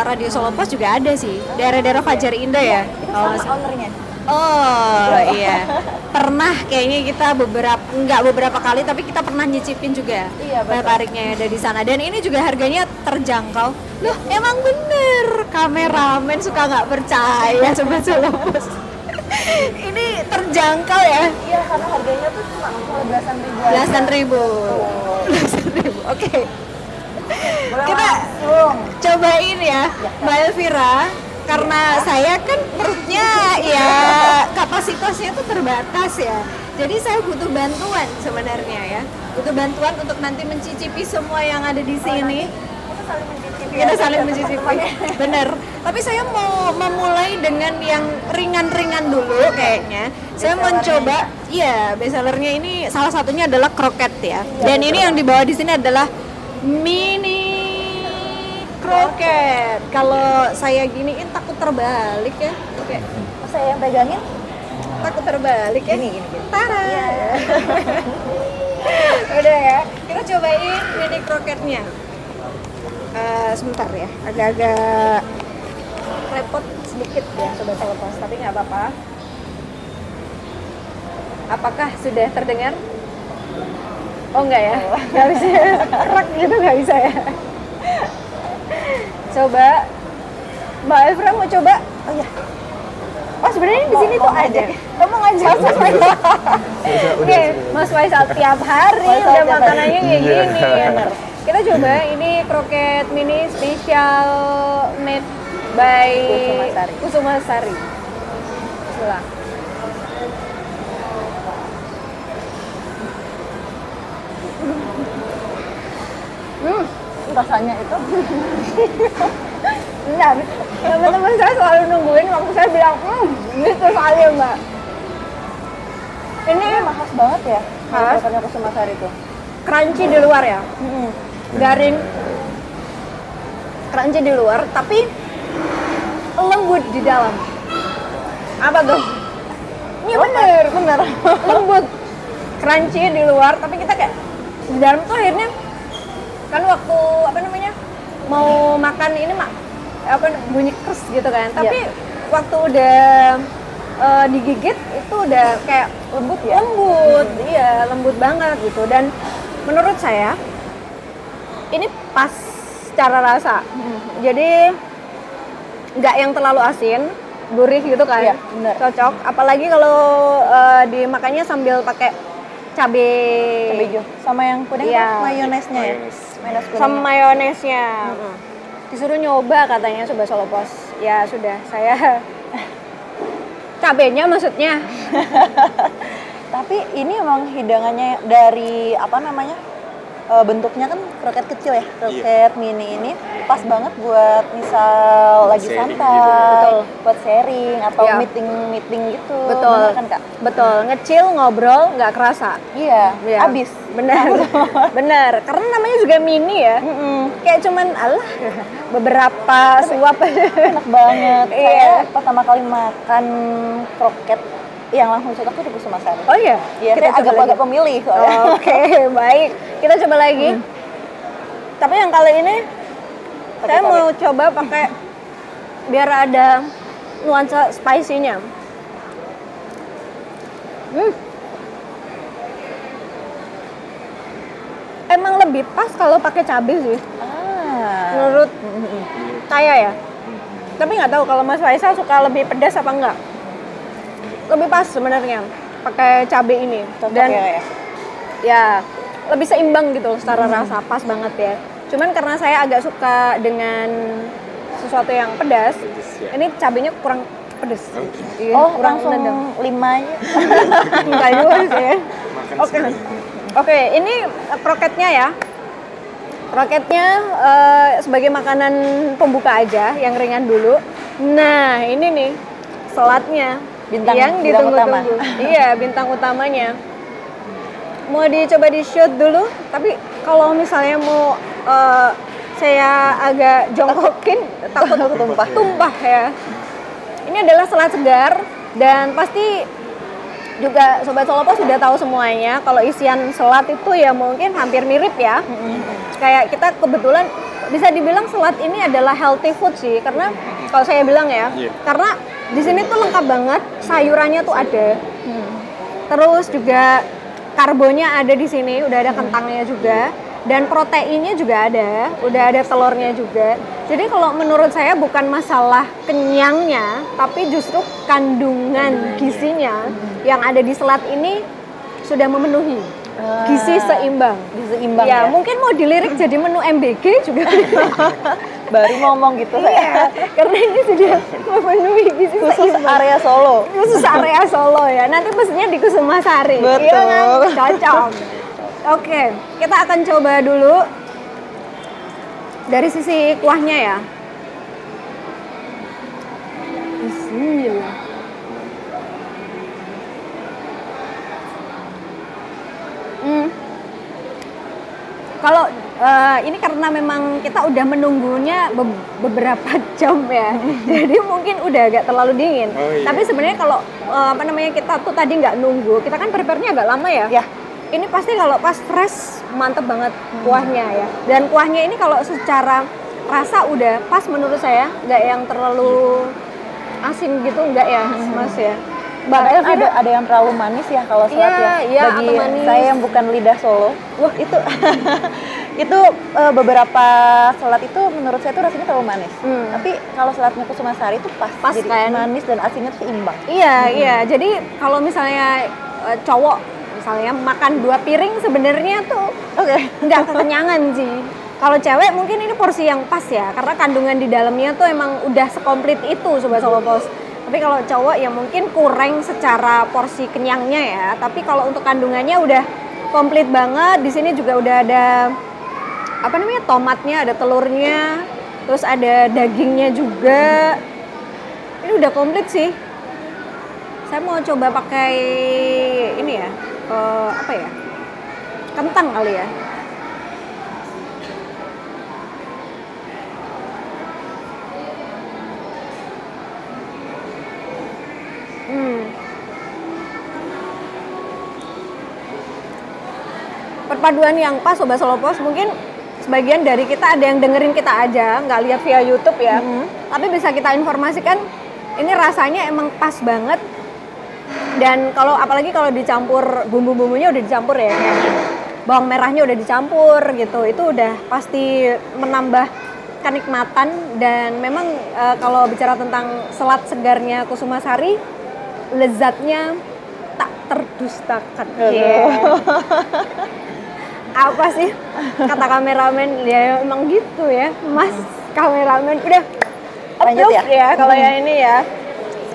Radio Solo Pos juga ada sih, daerah-daerah Fajar Indah ya. Itu sama ownernya. Oh iya, pernah kayaknya kita beberapa kali, tapi kita pernah nyicipin juga Iya, teh betul. tariknya yang ada di sana. Dan ini juga harganya terjangkau. Loh, emang bener kameramen suka nggak percaya Sobat Solo Pos. Ini terjangkau ya. Iya, karena harganya tuh cuma belasan ribu aja. Belasan ribu. Oke. Boleh Kita langsung. cobain ya, Mbak Elvira. Karena saya kan perutnya ya kapasitasnya tuh terbatas ya. Jadi saya butuh bantuan sebenarnya ya. Butuh bantuan untuk nanti mencicipi semua yang ada di sini. Itu saling mencicipi. Kita saling mencicipi. Bener. Tapi saya mau memulai dengan yang ringan-ringan dulu kayaknya. Saya mencoba, iya, bestsellernya ini salah satunya adalah kroket ya. Dan ini yang dibawa di sini adalah mini kroket. Kalau saya giniin takut terbalik ya. Oke. Saya yang pegangin Takut terbalik ya. gini. Tara. Udah ya. Kita cobain mini kroketnya. Sebentar ya. Agak-agak repot sedikit ya sobat Solopost, tapi nggak apa-apa. Apakah sudah terdengar? Oh enggak ya? Nggak bisa. Kerak gitu nggak bisa ya. Coba. Mbak Elvira mau coba? Oh ya. Oh sebenarnya di sini tuh ada. Kamu ngajak Mas Faisal. Oke, Mas Faisal tiap hari udah makanannya kayak gini. Kita coba ini kroket mini special made by Kusuma Sari. Bismillah. rasanya itu. Benar, teman-teman saya selalu nungguin waktu saya bilang, gitu sekali Mbak. Ini Khas banget ya, Khas. kroket Kusuma Sari itu. crunchy di luar ya, garing, crunchy di luar, tapi lembut di dalam. Apa tuh? Ini bener, lembut, crunchy di luar, tapi kita kayak di dalam tuh akhirnya kan waktu apa namanya mau makan ini bunyi kers gitu kan, tapi waktu udah digigit itu udah kayak lembut, iya lembut banget gitu. Dan menurut saya ini pas secara rasa, jadi nggak yang terlalu asin, gurih gitu kan, Iya, bener. cocok. Apalagi kalau dimakannya sambil pakai cabai hijau sama yang kuning Iya. apa? Mayonesnya ya, mayones kuning. sama mayonesnya. Disuruh nyoba katanya Sobat Solopost. Ya sudah, saya cabenya maksudnya. Tapi ini emang hidangannya dari apa namanya? Bentuknya kan kroket kecil ya, kroket mini ini pas banget buat misal lagi Sharing santai, gitu. Betul. buat sharing atau Iya. meeting gitu. Betul. Bener kan Kak? Betul, ngecil ngobrol nggak kerasa. Iya, Iya. abis. Bener, bener. Karena namanya juga mini ya. Kayak cuman beberapa suap aja. Enak banget. Iya. Saya pertama kali makan kroket yang langsung cocok tuh di Kusuma Sari. Oh iya, Iya, saya coba agak lagi. pemilih soalnya. Oke, baik. Kita coba lagi. Tapi yang kali ini saya cabai. mau coba pakai biar ada nuansa spicy-nya. Emang lebih pas kalau pakai cabai sih, menurut saya ya. Tapi nggak tahu kalau Mas Faisal suka lebih pedas apa enggak. Lebih pas sebenarnya pakai cabai ini. Cocok Dan ya. ya lebih seimbang gitu secara rasa, pas banget ya. Cuman karena saya agak suka dengan sesuatu yang pedas, ini cabenya kurang pedas. Iya, Oh, kurang langsung nendang. 5 aja. Enggak juga sih ya. Makan Oke. Oke, ini kroketnya ya. Kroketnya sebagai makanan pembuka aja, yang ringan dulu. Nah, ini nih selatnya Bintang- yang bintang ditunggu-tunggu. Iya, bintang utamanya. Mau dicoba di shoot dulu, tapi kalau misalnya mau saya agak jongkokin, takut tumpah ya. Ini adalah selat segar dan pasti juga Sobat Solopost sudah tahu semuanya kalau isian selat itu ya mungkin hampir mirip ya. Kayak kita kebetulan bisa dibilang selat ini adalah healthy food sih, karena kalau saya bilang ya, karena di sini tuh lengkap banget, sayurannya tuh ada. Terus juga karbonya ada di sini, udah ada kentangnya juga. Dan proteinnya juga ada, udah ada telurnya juga. Jadi kalau menurut saya bukan masalah kenyangnya, tapi justru kandungan gizinya yang ada di selat ini sudah memenuhi. Gizi seimbang. Gizi seimbang Ya, ya. mungkin mau dilirik jadi menu MBG juga. Baru ngomong gitu Iya, saya. karena ini sudah memenuhi gizi Khusus seimbang. area Solo. Khusus area Solo ya. Nanti pesennya di Kusuma Sari. Betul. Iya kan? Cocok. Oke, kita akan coba dulu Dari sisi kuahnya ya. Bismillah. Kalau ini karena memang kita udah menunggunya beberapa jam ya, jadi mungkin udah agak terlalu dingin. Oh, iya. Tapi sebenarnya kalau kita tuh tadi nggak nunggu, kita kan prepare-nya agak lama ya. Ya. Ini pasti kalau pas fresh mantep banget kuahnya ya. Dan kuahnya ini kalau secara rasa udah pas menurut saya, nggak yang terlalu asin gitu, nggak ya, Mas ya. Mbak Elvira, ada yang terlalu manis ya kalau selat ya. Iya, Bagi atau manis. saya yang bukan lidah Solo, wah itu itu beberapa selat itu menurut saya tuh rasanya terlalu manis. Tapi kalau selatnya Kusumasari itu pas jadi kan? manis dan asinnya tuh seimbang. Iya. Jadi kalau misalnya cowok misalnya makan 2 piring sebenarnya tuh nggak kekenyangan sih. Kalau cewek mungkin ini porsi yang pas ya, karena kandungan di dalamnya tuh emang udah sekomplit itu Sobat Solo Pos. Tapi kalau cowok ya mungkin kurang secara porsi kenyangnya ya. Tapi kalau untuk kandungannya udah komplit banget. Di sini juga udah ada tomatnya, ada telurnya, terus ada dagingnya juga. Ini udah komplit sih. Saya mau coba pakai ini ya, kentang kali ya. Perpaduan yang pas Sobat Solo Pos. Mungkin sebagian dari kita ada yang dengerin kita aja, nggak lihat via YouTube ya. Tapi bisa kita informasikan ini rasanya emang pas banget. Dan apalagi kalau dicampur bumbu-bumbunya udah dicampur ya, bawang merahnya udah dicampur gitu, itu udah pasti menambah kenikmatan. Dan memang kalau bicara tentang selat segarnya Kusumasari, lezatnya tak terdustakan. Apa sih kata kameramen? Ya emang gitu ya, Mas kameramen. Udah lanjut ya kalau yang ini ya.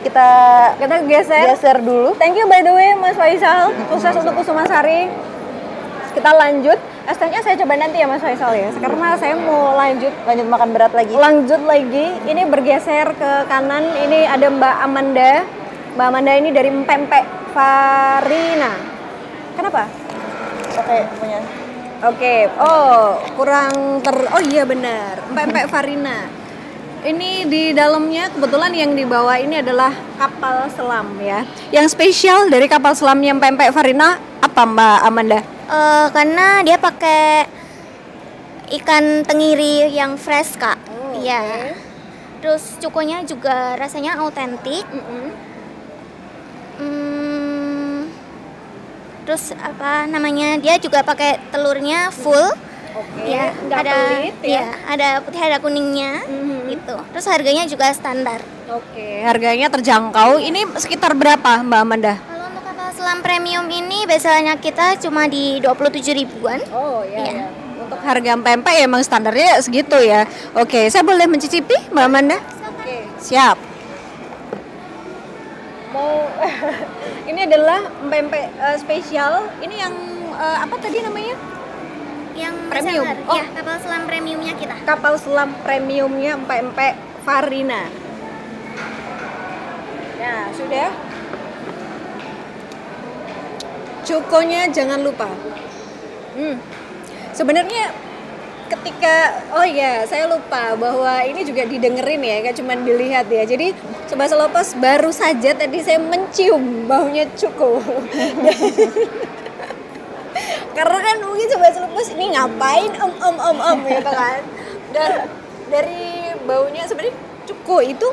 Kita geser dulu. Thank you by the way Mas Faisal, sukses untuk Kusumasari. Kita lanjut. ST-nya saya coba nanti ya Mas Faisal ya, karena saya mau lanjut makan berat lagi. Lanjut lagi. Ini bergeser ke kanan. Ini ada Mbak Amanda. Mbak Amanda ini dari Pempek Farina. Kenapa? Punya. Oke. Oh iya benar. Pempek Farina. Ini di dalamnya kebetulan yang dibawa ini adalah kapal selam ya. Yang spesial dari kapal selamnya Pempek Farina apa Mbak Amanda? Karena dia pakai ikan tenggiri yang fresh Kak. Iya. Okay. Terus cukonya juga rasanya autentik. Terus dia juga pakai telurnya full. Oke. Ya, Nggak pelit ya. Iya, ada putih ada kuningnya gitu. Terus harganya juga standar. Oke, harganya terjangkau. Ini sekitar berapa Mbak Amanda? Kalau untuk kapal selam premium ini biasanya kita cuma di 27 ribuan. Oh iya. Untuk harga pempek ya emang standarnya segitu ya. Oke, saya boleh mencicipi Mbak Amanda? Oke, siap. Ini adalah pempek spesial. Ini yang apa tadi namanya? Yang Premium. bestseller. Ya, kapal selam premiumnya kita. Kapal selam premiumnya Pempek Farina. Nah, sudah. Cukonya jangan lupa. Sebenarnya ketika saya lupa bahwa ini juga didengerin ya, gak cuma dilihat ya. Jadi Sobat Solo Pos, baru saja tadi saya mencium baunya cuko. Karena kan mungkin Sobat Solo Pos ini ngapain gitu kan. Dan dari baunya sebenarnya cuko itu,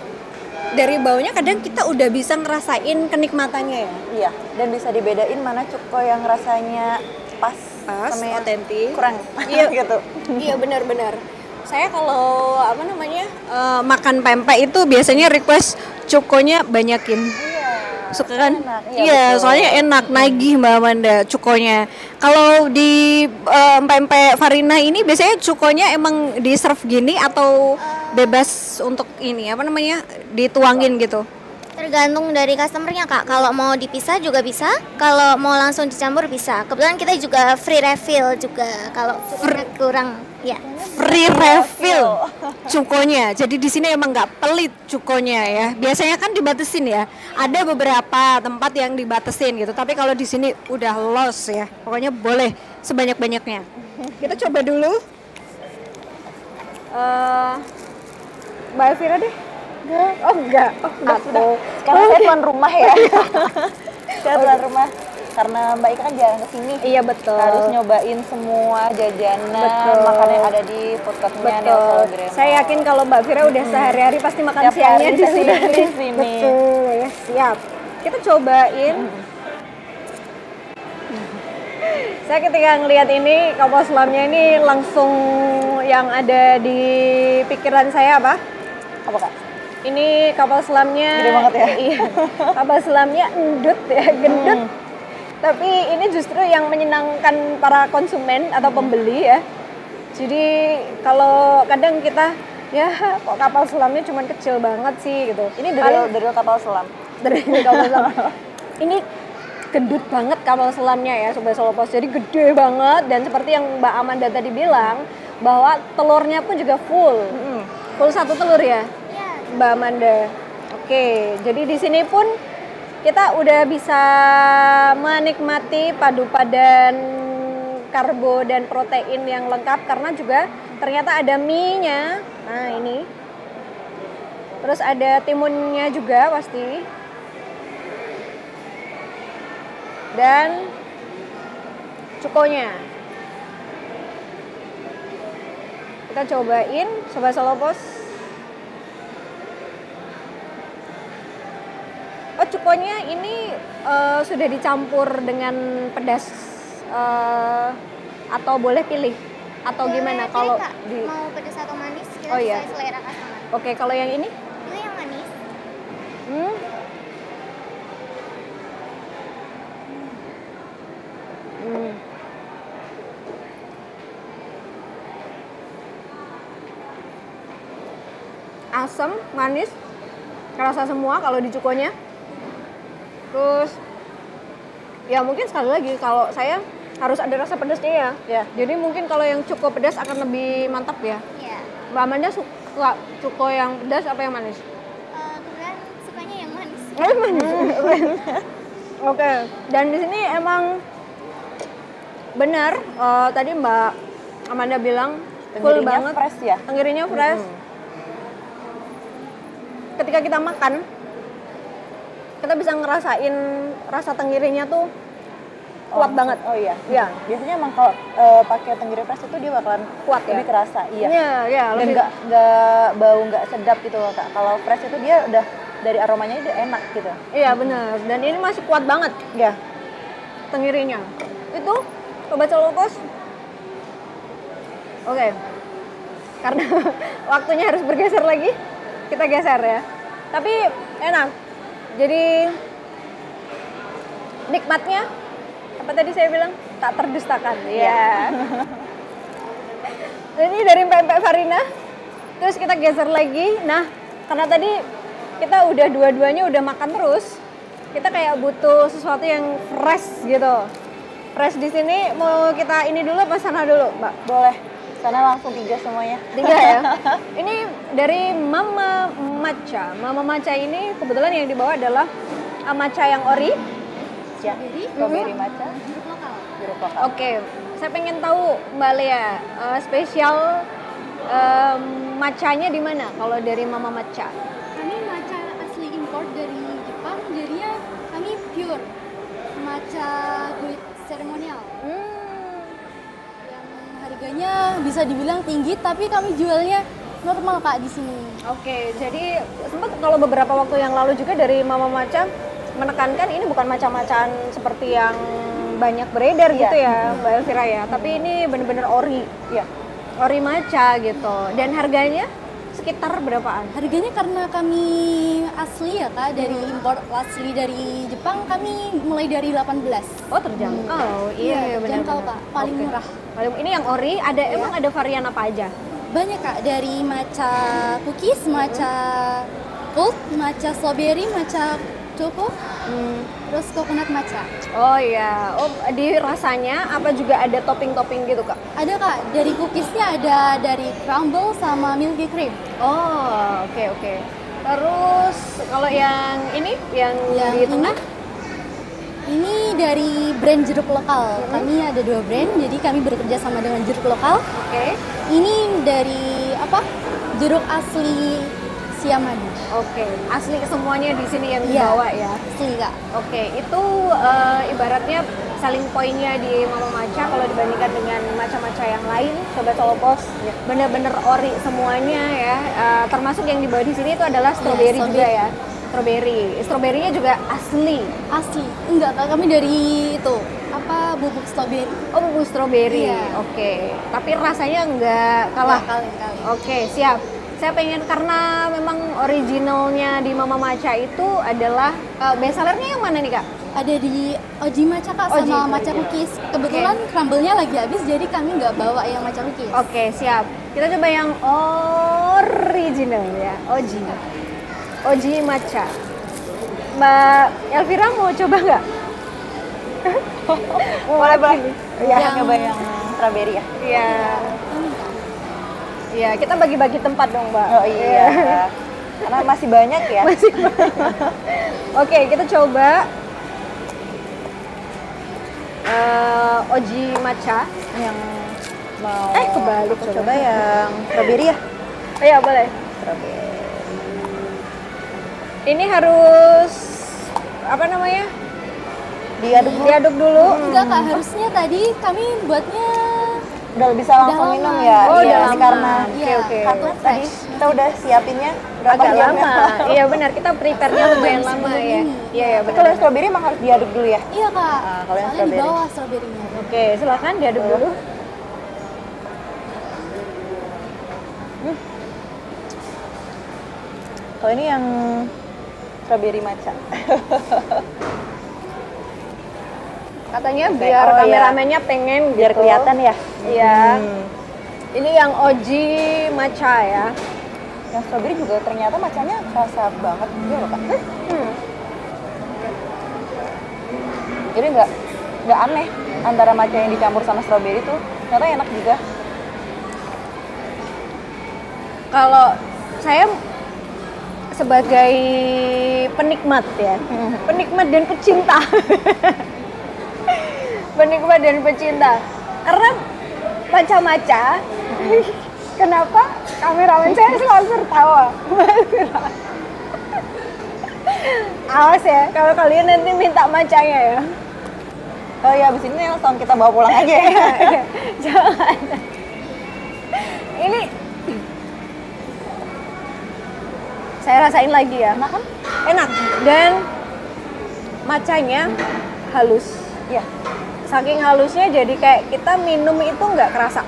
dari baunya kadang kita udah bisa ngerasain kenikmatannya ya. Iya, dan bisa dibedain mana cuko yang rasanya pas sama yang otentik. Kurang. Iya gitu. Iya benar-benar. Saya kalau makan pempek itu biasanya request cukonya banyakin. Suka kan? Iya, soalnya enak, nagih Mbak Amanda cukonya. Kalau di Pempek Farina ini biasanya cukonya emang di serve gini atau bebas untuk dituangin gitu? Tergantung dari customernya Kak. Kalau mau dipisah juga bisa, kalau mau langsung dicampur bisa. Kebetulan kita juga free refill juga kalau kurang ya. Free refill cukonya. Jadi di sini emang nggak pelit cukonya ya. Biasanya kan dibatesin ya. Ada beberapa tempat yang dibatesin gitu. Tapi kalau di sini udah los ya. Pokoknya boleh sebanyak-banyaknya. Kita coba dulu. Mbak Elvira deh. Oh enggak. Sudah. Sekarang saya tuan rumah ya. Saya tuan rumah karena Mbak Ika kan jarang kesini. Iya betul. Harus nyobain semua jajanan, makanan yang ada di food court-nya Neo Betul. Solo Grand Saya Mall. yakin kalau Mbak Vira udah sehari-hari pasti makan Tiap siangnya hari di saya sini. sudah di sini. Betul ya, siap. Kita cobain. Saya ketika ngelihat ini kapal selamnya ini langsung yang ada di pikiran saya apa? Apa Kak? Ini kapal selamnya Gede banget ya? Iya. Kapal selamnya endut ya, gendut. Tapi ini justru yang menyenangkan para konsumen atau pembeli ya. Jadi kalau kadang kita ya kok kapal selamnya cuma kecil banget sih gitu. Ini dari kapal selam. Dari kapal selam. Ini gendut banget kapal selamnya ya Sobat Solo Pos. Jadi gede banget dan seperti yang Mbak Amanda tadi bilang bahwa telurnya pun juga full. Full 1 telur ya? Iya. Mbak Amanda. Oke, jadi di sini pun kita udah bisa menikmati padu padan karbo dan protein yang lengkap karena juga ternyata ada mie-nya. Nah, ini. Terus ada timunnya juga pasti. Dan cukonya. Kita cobain Sobat Solo Pos. Oh, cukonya ini sudah dicampur dengan pedas atau boleh pilih atau gimana kalau Kak, di mau pedas atau manis kita Oh, iya. sesuai selera customer. Oke, kalau yang ini? Ini yang manis. Hmm. Hmm. Asam, manis, kerasa semua kalau di cukonya. Terus ya mungkin sekali lagi kalau saya harus ada rasa pedasnya ya. Ya. Jadi mungkin kalau yang cuko pedas akan lebih mantap ya. Iya. Mbak Amanda suka cuko yang pedas apa yang manis? Kebetulan sukanya yang manis. Oke, dan di sini emang benar tadi Mbak Amanda bilang full Tenggirinya banget, fresh ya? tenggirinya fresh. Ketika kita makan, kita bisa ngerasain rasa tenggirinya tuh kuat banget. Oh iya. Iya. Biasanya emang kalau pakai tenggiri fresh itu dia bakalan Kuat ya? lebih kerasa. Iya. Iya, Dan lebih. nggak bau, nggak sedap gitu loh Kak. Kalau fresh itu dia udah dari aromanya udah enak gitu. Iya benar. Dan ini masih kuat banget Ya. tenggirinya. Itu Sobat Solo Pos. Oke. Karena waktunya harus bergeser lagi, kita geser ya. Tapi enak. Jadi nikmatnya apa tadi saya bilang tak terdustakan. Iya. Ini dari Mbak Farina. Terus kita geser lagi. Nah, karena tadi kita udah dua-duanya udah makan terus, kita kayak butuh sesuatu yang fresh gitu. Fresh di sini mau kita ini dulu apa sana dulu, Mbak? Boleh. Sana langsung 3 semuanya. 3 ya. Ini dari Mama Matcha. Mama Matcha ini kebetulan yang dibawa adalah matcha yang ori. Ya. Strawberry matcha. Jeruk lokal. Oke, saya pengen tahu Mbak Lea, spesial matchanya di mana kalau dari Mama Matcha? Kami matcha asli import dari Jepang, jadinya kami pure matcha with ceremonial. Yang harganya bisa dibilang tinggi, tapi kami jualnya normal Kak di sini. Oke, jadi sempat kalau beberapa waktu yang lalu juga dari Mama Matcha menekankan ini bukan macam-macam seperti yang banyak beredar gitu ya, Mbak Elvira ya. Tapi ini benar-benar ori. Iya. Ori matcha gitu. Dan harganya sekitar berapaan? Harganya karena kami asli ya Kak, dari import asli dari Jepang, kami mulai dari 18. Oh, terjangkau. Iya, terjangkau benar-benar. Kak, paling Oke. murah. Ini yang ori, ada emang ada varian apa aja? Banyak Kak, dari matcha cookies, matcha Yakult, matcha strawberry, matcha choco, terus coconut matcha. Oh iya, oh di rasanya apa juga ada topping-topping gitu kak? Ada kak, dari cookiesnya ada dari crumble sama milky cream. Oh oke. Terus kalau yang ini yang di tengah? Ini dari brand jeruk lokal. Kami ada 2 brand, jadi kami bekerja sama dengan jeruk lokal. Oke. Ini dari jeruk asli Siamadu. Oke, asli semuanya di sini yang Iya. dibawa ya. Asli kak. Oke, itu ibaratnya selling pointnya di Mama Matcha kalau dibandingkan dengan matcha-matcha yang lain, Sobat Solopos, bener-bener ori semuanya ya. Termasuk yang dibawa di sini itu adalah strawberry juga strawberry. ya. Strawberry-nya juga asli. Asli. Enggak kak, kami dari itu bubuk strawberry. Oh, bubuk strawberry. Iya. Oke, tapi rasanya nggak kalah. Kali. Oke, siap. Saya pengen karena memang originalnya di Mama Matcha itu adalah bestsellernya yang mana nih kak? Ada di Oji Matcha kak Oji, sama matcha Oji. cookies. Kebetulan crumble-nya lagi habis, jadi kami nggak bawa yang matcha cookies. Oke, siap. Kita coba yang original ya, Oji Matcha. Mbak Elvira mau coba nggak? Boleh. Ya, Yang- nyoba yang strawberry ya. Iya. Iya, kita bagi-bagi tempat dong, Mbak. Oh iya. Karena masih banyak ya. Oke, kita coba Oji Matcha. Yang mau Kebalik. aku coba yang strawberry ya. Iya, boleh. Strawberry. Ini harus apa namanya? Diaduk dulu. Enggak kak, harusnya tadi kami buatnya Udah bisa langsung Udah minum lama. ya. Oh, Iya, udah ini lama. karena Iya, karena fresh. tadi kita udah siapinnya berapa Agak jam ya? lama. Iya benar, kita prepare-nya lumayan lama ya. Iya, iya Tapi benar. kalau yang strawberry emang harus diaduk dulu ya. iya kak. kalau yang Soalnya di strawberry. bawah strawberry-nya. Oke, silakan diaduk dulu. Kalau ini yang strawberry matcha. Katanya biar Oh, iya. kameramennya pengen Biar gitu. kelihatan ya. Iya. Hmm. Ini yang Oji Matcha ya. Yang strawberry juga ternyata matchanya kerasa banget juga loh kak. Jadi nggak aneh antara matcha yang dicampur sama strawberry tuh ternyata enak juga. Kalau saya sebagai penikmat ya, penikmat dan pecinta, penikmat dan pecinta, karena matcha-matcha, kenapa kameramen saya selalu tertawa? Awas ya, kalau kalian nanti minta matchanya ya. Oh ya, abis ini langsung kita bawa pulang aja ya. Jangan. Ini saya rasain lagi ya. Enak kan? Enak dan matchanya halus. Iya. Saking halusnya jadi kayak kita minum itu nggak kerasa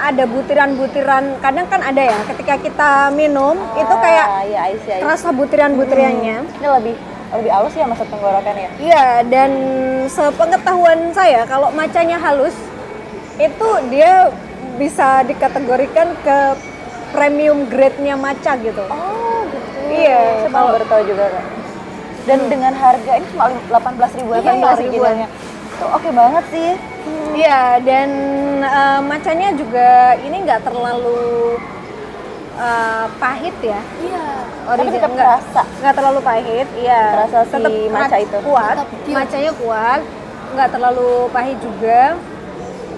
ada butiran-butiran. Kadang kan ada ya ketika kita minum itu kayak ya, I see. kerasa butiran-butirannya. Ini lebih halus ya masuk tenggorokan ya. Iya, dan sepengetahuan saya kalau matchanya halus itu dia bisa dikategorikan ke premium grade-nya matcha gitu. Oh gitu. Iya, Saya malah baru tahu juga kak. Dan dengan harga ini cuma 18.000 Iya, kan 18.000-an. originalnya. Itu oke banget sih. Iya, dan matchanya juga ini nggak terlalu pahit ya. Iya. Tapi tetap kerasa. nggak terlalu pahit, iya. Terasa si Tetap matcha itu. kuat, Tetap pure. matchanya kuat, nggak terlalu pahit juga.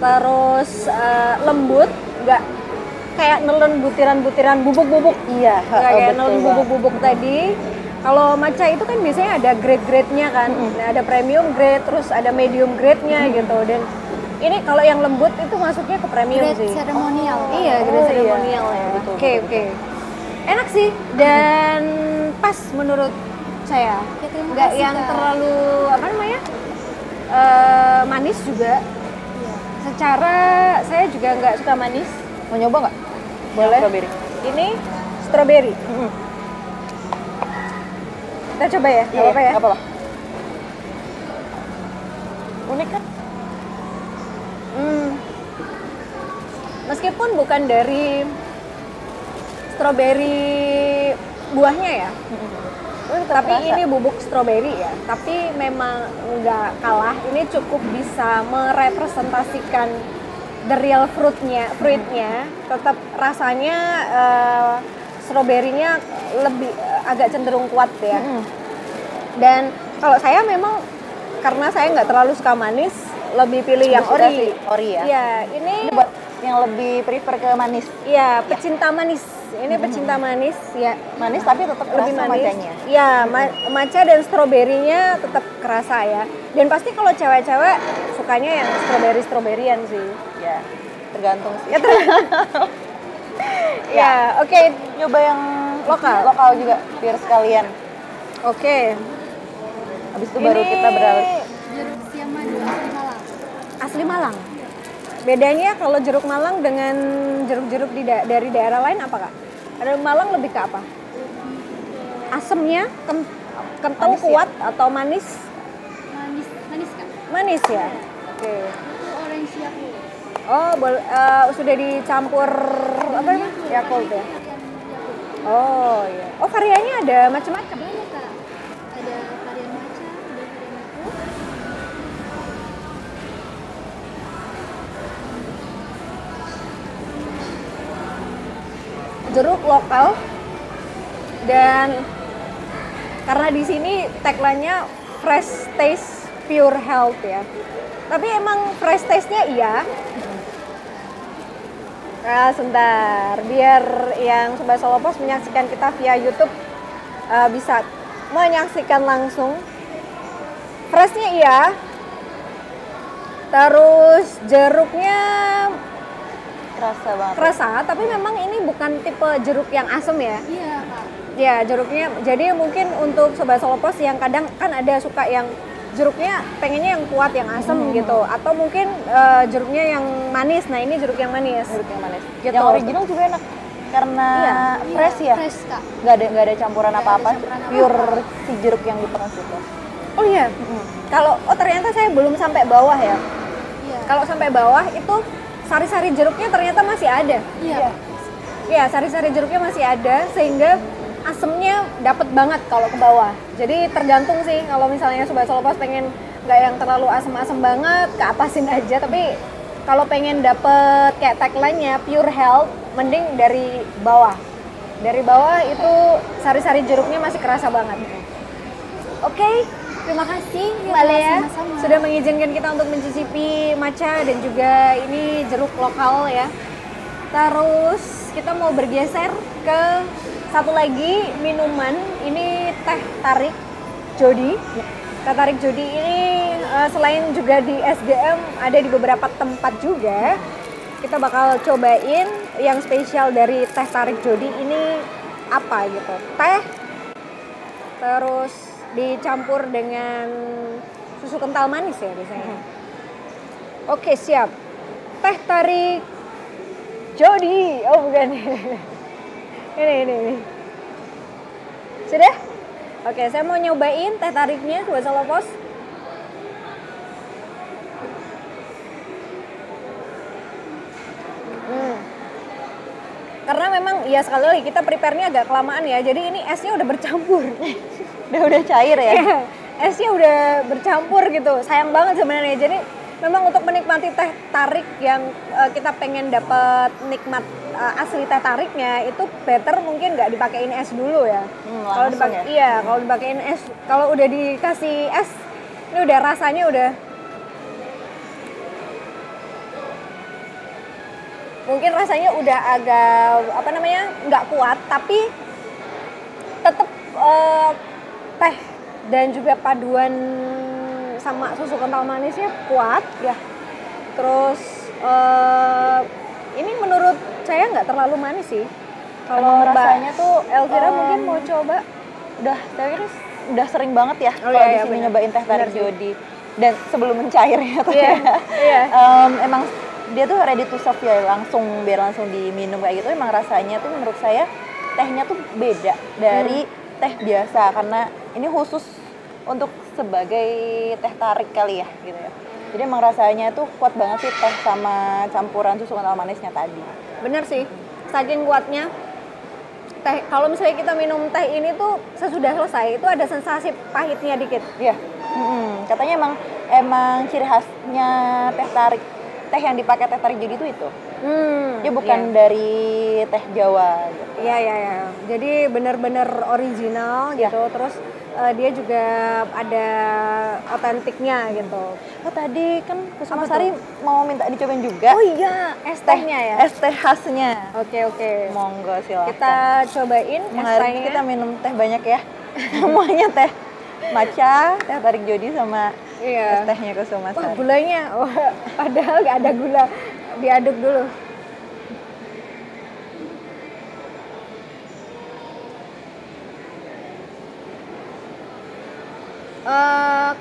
Terus lembut, nggak kayak nelen butiran-butiran bubuk-bubuk. Iya. Nggak kayak betul nelen banget. bubuk-bubuk tadi. Kalau matcha itu kan biasanya ada grade-grade-nya kan. Nah, ada premium grade, terus ada medium grade-nya gitu. Dan ini kalau yang lembut itu masuknya ke premium Grade sih. seremonial. Iya, grade Oh, iya. seremonial ya. Betul, Oke, betul, oke. Enak sih dan pas menurut saya. Oke, terima Nggak kasih, yang Kak. terlalu apa namanya? Manis juga. Iya. Secara saya juga nggak suka manis. Mau nyoba nggak? Boleh. Strawberry. Ini strawberry. Kita coba ya, nggak apa-apa ya. Nggak apa-apa. Unik kan? Meskipun bukan dari strawberry buahnya ya. Tetap Tapi kerasa. ini bubuk stroberi ya. Tapi memang nggak kalah. Ini cukup bisa merepresentasikan the real fruitnya. Tetap rasanya stroberinya lebih agak cenderung kuat ya. Dan kalau saya memang karena saya nggak terlalu suka manis, lebih pilih yang Suka ori. sih, ori ya. Iya, ini Ini buat yang lebih prefer ke manis. iya pecinta manis. Ini pecinta manis ya. Manis tapi tetap Lebih kerasa manis. macanya. Iya, matcha dan stroberinya tetap kerasa ya. Dan pasti kalau cewek-cewek sukanya yang stroberian sih. Ya, tergantung sih. Ya, oke. Nyoba yang Lokal. lokal juga biar sekalian. Oke. Habis itu baru kita beralih. Jeruk siam madu asli Malang. Asli Malang. Bedanya kalau jeruk Malang dengan jeruk-jeruk dari daerah lain apa kak? Ada Malang lebih ke apa? Asemnya kental Manis ya? kuat atau manis? Manis Kak. Manis ya. Oke. Itu orange Yakult. Oh, sudah dicampur apa namanya? Yakult ya. Varian Yakult. Oh iya. Oh variannya ada macam-macam. Banyak Kak. Ada varian matcha, ada varian Yakult. Jeruk lokal dan karena di sini tagline-nya fresh taste pure health ya. Tapi emang fresh taste-nya iya. Nah, sebentar, biar yang Sobat Solo Pos menyaksikan kita via YouTube bisa menyaksikan langsung. Freshnya iya. Terus jeruknya Kerasa banget. kerasa, tapi memang ini bukan tipe jeruk yang asem ya. Iya Kak. Ya, jeruknya. Jadi mungkin untuk Sobat Solo Pos yang kadang kan ada suka yang jeruknya pengennya yang kuat, yang asem gitu. Atau mungkin jeruknya yang manis. Nah, ini jeruk yang manis. Jeruk yang manis. Gitu. Yang original juga enak karena Iya. fresh ya. Fresh Kak. Nggak ada campuran Nggak ada apa-apa. campuran apa-apa. Pure si jeruk yang diperas itu. Oh iya. Kalau ternyata saya belum sampai bawah ya. Iya. Kalau sampai bawah itu sari-sari jeruknya ternyata masih ada. Iya. Ya, sari-sari jeruknya masih ada sehingga asemnya dapet banget kalau ke bawah. Jadi tergantung sih kalau misalnya Sobat Solo Pos pengen nggak yang terlalu asem-asem banget, keapasin aja. Tapi kalau pengen dapet kayak tagline-nya pure health, mending dari bawah. Dari bawah itu sari-sari jeruknya masih kerasa banget. Oke, terima kasih Mbak Lea sama-sama. sudah mengizinkan kita untuk mencicipi matcha dan juga ini jeruk lokal ya. Terus kita mau bergeser ke satu lagi minuman, ini teh tarik Jodi. Teh tarik Jodi ini selain juga di SDM ada di beberapa tempat juga. Kita bakal cobain yang spesial dari teh tarik Jodi ini apa gitu. Teh terus dicampur dengan susu kental manis ya biasanya. Oke, siap. Teh tarik Jodi. Oh, bukan. Ini. Sudah? Oke, saya mau nyobain teh tariknya Sobat Solo Pos. Karena memang ya sekali lagi kita prepare-nya agak kelamaan ya. Jadi ini esnya udah bercampur. Udah cair ya. Iya, esnya udah bercampur gitu. Sayang banget sebenarnya. Jadi memang untuk menikmati teh tarik yang kita pengen dapat nikmat asli teh tariknya itu better mungkin nggak dipakein es dulu ya. Kalau Langsung ya. Iya, kalau dipakein es, kalau udah dikasih es, ini udah rasanya udah mungkin rasanya udah agak apa namanya nggak kuat, tapi tetap teh dan juga paduan sama susu kental manisnya kuat ya. Terus ini menurut saya nggak terlalu manis sih. Kalau Emang Mbak rasanya tuh Elvira mungkin mau coba. saya kira udah sering banget ya Oh, kalau iya, di sini benar. nyobain teh tarik Benar sih. Jodi. Dan sebelum mencair ya tuh Iya, ya. iya. Emang dia tuh ready to serve ya, biar langsung diminum kayak gitu. Emang rasanya tuh menurut saya tehnya tuh beda dari teh biasa karena ini khusus untuk sebagai teh tarik kali ya gitu ya. Jadi emang rasanya tuh kuat banget sih teh sama campuran susu kental manisnya tadi. Bener sih, saking kuatnya. teh, kalau misalnya kita minum teh ini tuh sesudah selesai itu ada sensasi pahitnya dikit. Iya. Katanya emang ciri khasnya teh yang dipakai teh tarik jadi itu. Dia bukan dari teh Jawa gitu. Iya. Jadi benar-benar original gitu. Terus dia juga ada otentiknya gitu. Oh tadi kan Kusuma Sari mau minta dicobain juga. Oh iya, es tehnya ya. Es teh khasnya. Oke. Monggo silakan. Kita cobain es Hari ini tehnya. kita minum teh banyak ya. Semuanya teh matcha, teh tarik jodi sama es tehnya Kusuma Sari. Gulanya, padahal nggak ada gula. Diaduk dulu.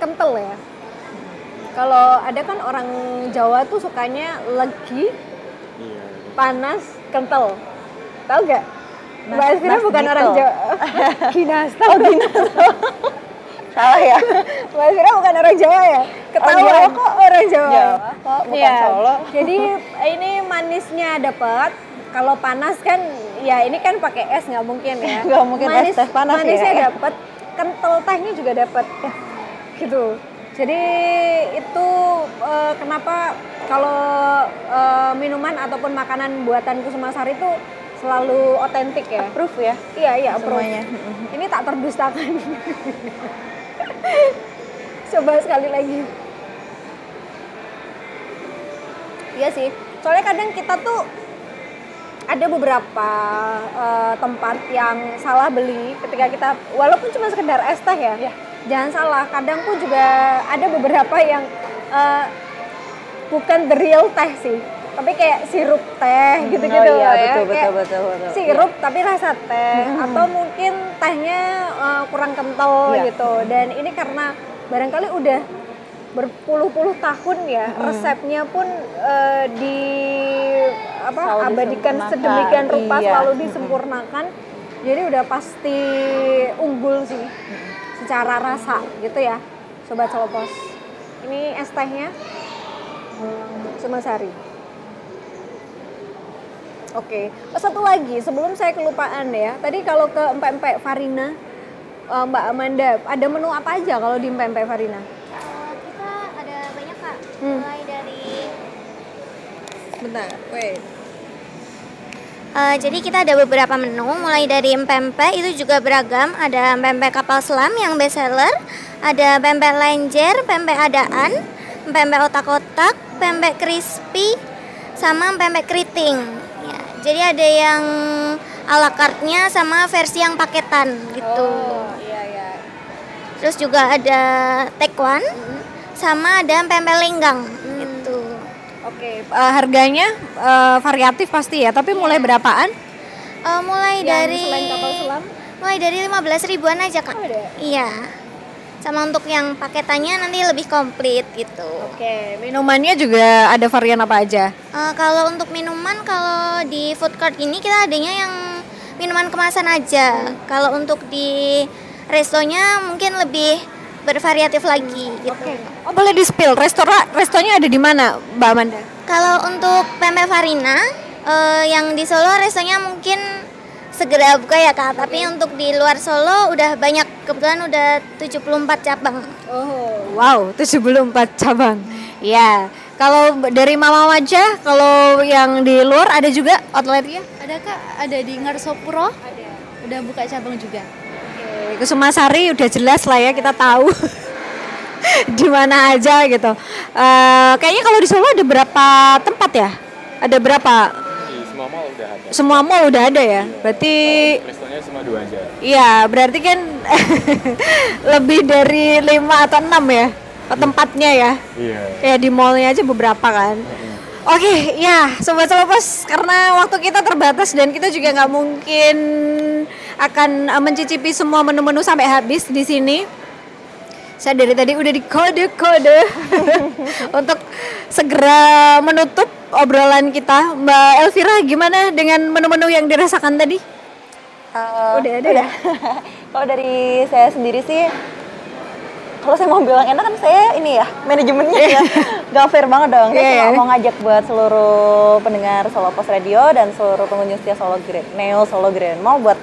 Kental ya. Kalau ada kan orang Jawa tuh sukanya legi, panas, kental. Tahu nggak? Mbak Elvira bukan orang Jawa. Ginasta. Oh Ginasta. Salah ya? Mbak Elvira bukan orang Jawa ya? Ketahuan kok orang Jawa. Jawa kok, bukan Solo. Jadi ini manisnya dapat. Kalau panas kan, ya ini kan pakai es nggak mungkin ya. Nggak mungkin es teh panas ya. Manisnya dapat, kental tehnya juga dapat. Gitu. Jadi itu kenapa kalau minuman ataupun makanan buatan Kusuma Sari itu selalu otentik ya. Approve ya. Iya, semuanya. Ini tak terdustakan. Coba sekali lagi. Iya sih. Soalnya kadang kita tuh ada beberapa tempat yang salah beli ketika kita, walaupun cuma sekedar es teh ya. Jangan salah, kadang pun juga ada beberapa yang bukan the real teh sih, tapi kayak sirup teh gitu-gitu ya. Betul. Sirup tapi rasa teh, atau mungkin tehnya kurang kental gitu. Dan ini karena barangkali udah berpuluh-puluh tahun ya, resepnya pun abadikan sedemikian rupa, selalu disempurnakan. Jadi udah pasti unggul sih. Secara rasa gitu ya, Sobat Solopos. Ini es tehnya Kusuma Sari. Oke, satu lagi sebelum saya kelupaan ya. Tadi kalau ke Empek-Empek Farina, Mbak Amanda, ada menu apa aja kalau di Empek-Empek Farina? Kita ada banyak Kak, mulai dari Bentar, wait. Jadi kita ada beberapa menu, mulai dari empek-empek itu juga beragam. Ada empek-empek kapal selam yang best seller, ada empek lenjer, empek adaan, empek otak-otak, empek crispy, sama empek keriting. Ya, jadi ada yang ala carte-nya sama versi yang paketan gitu. Oh, iya. Terus juga ada tekwan, sama ada empek lenggang gitu. Oke, harganya variatif pasti ya, tapi mulai berapaan? Mulai Yang dari selain kapal selam? Mulai dari 15 ribuan aja Kak. Oh, ada? Iya. Sama untuk yang paketannya nanti lebih komplit gitu. Oke, minumannya juga ada varian apa aja? Kalau untuk minuman, kalau di food court ini kita adanya yang minuman kemasan aja. Kalau untuk di restonya mungkin lebih bervariatif lagi gitu. Oh, boleh di-spill, restonya ada di mana, Mbak Amanda? Kalau untuk Pempek Farina yang di Solo restonya mungkin segera buka ya Kak, tapi untuk di luar Solo udah banyak, kebetulan udah 74 cabang. Oh, wow, 74 cabang. Ya, kalau dari Mama Wajah, kalau yang di luar ada juga outletnya? Ada Kak, ada di Ngarsopuro. Ada. Udah buka cabang juga. Kusuma Sari udah jelas lah ya, kita tahu di mana aja gitu. Kayaknya kalau di Solo ada berapa tempat ya? Ada berapa? Di semua mall udah ada. Semua mall udah ada ya? Berarti Restonya cuma 2 aja. iya, berarti kan lebih dari 5 atau 6 ya tempatnya ya? Iya. Ya di mallnya aja beberapa kan. Oke, ya Sobat Solopos, karena waktu kita terbatas dan kita juga nggak mungkin akan mencicipi semua menu-menu sampai habis di sini. Saya dari tadi udah dikode-kode untuk segera menutup obrolan kita. Mbak Elvira, gimana dengan menu-menu yang dirasakan tadi? Udah. Kalau dari saya sendiri sih kalau saya mau bilang enak kan saya ini ya manajemennya ya gak fair banget dong. Saya cuma mau ngajak buat seluruh pendengar Solo Pos Radio dan seluruh pengunjung setia Neo Solo Grand Mall buat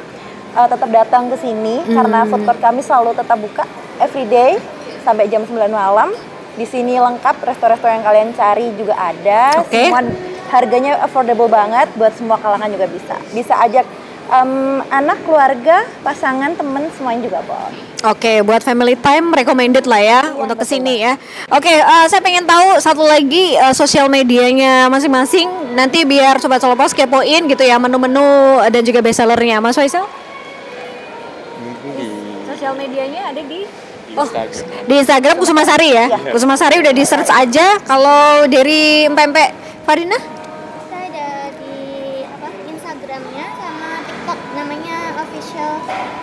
tetap datang ke sini karena food court kami selalu tetap buka everyday sampai jam 9 malam. Di sini lengkap, resto-resto yang kalian cari juga ada. Semua harganya affordable banget buat semua kalangan juga bisa. Bisa ajak anak, keluarga, pasangan, temen semuanya juga boleh. Oke, buat family time recommended lah ya untuk kesini ya. Oke, saya pengen tahu satu lagi sosial medianya masing-masing. Nanti biar Sobat Solo Pos kepoin gitu ya menu-menu dan juga bestsellernya. Mas Faisal? Sosial medianya ada di di Instagram Kusumasari ya. Kusumasari udah di search aja. Kalau dari Pempek Farina? Saya ada di Instagramnya sama TikTok namanya official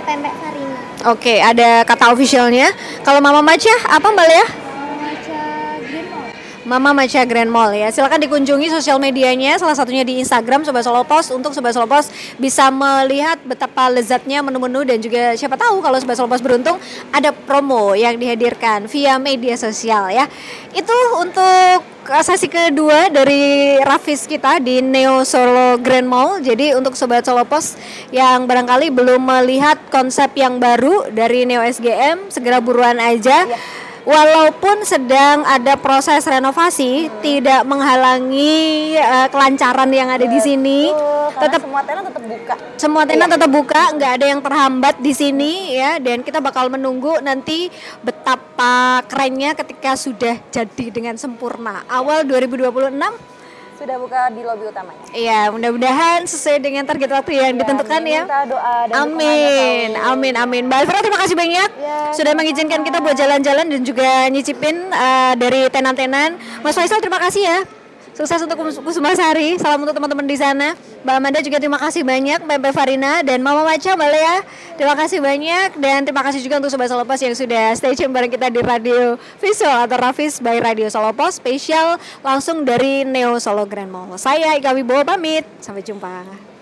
Pempek Farina. Oke, ada kata officialnya. Kalau Mama Macha apa Mbak Lea? Mama Macha Grand Mall ya. Silakan dikunjungi sosial medianya, salah satunya di Instagram Sobat Solo Pos untuk Sobat Solo Pos bisa melihat betapa lezatnya menu-menu dan juga siapa tahu kalau Sobat Solo Pos beruntung ada promo yang dihadirkan via media sosial ya. Itu untuk sesi kedua dari Rafis kita di Neo Solo Grand Mall. Jadi untuk Sobat Solo Pos yang barangkali belum melihat konsep yang baru dari Neo SGM, segera buruan aja. Walaupun sedang ada proses renovasi, tidak menghalangi kelancaran yang ada di sini. Tetap semua tenan tetap buka. Semua tenan tetap buka, nggak ada yang terhambat di sini ya. Dan kita bakal menunggu nanti betapa kerennya ketika sudah jadi dengan sempurna. Awal 2026 sudah buka di lobi utamanya. Iya, mudah-mudahan sesuai dengan target waktu yang ditentukan ya. Minta doa dan Amin. Mbak Elvira terima kasih banyak sudah mengizinkan kita buat jalan-jalan dan juga nyicipin dari tenan-tenan. Mas Faisal terima kasih ya. Sukses untuk Kusumasari. Salam untuk teman-teman di sana. Mbak Amanda juga terima kasih banyak. Pempek Farina dan Mama Macha, Mbak Lea. Terima kasih banyak dan terima kasih juga untuk Sobat Solo Pos yang sudah stay tune bareng kita di Radio Visual atau Rafis by Radio Solo Pos spesial langsung dari Neo Solo Grand Mall. Saya Ika Wibowo pamit. Sampai jumpa.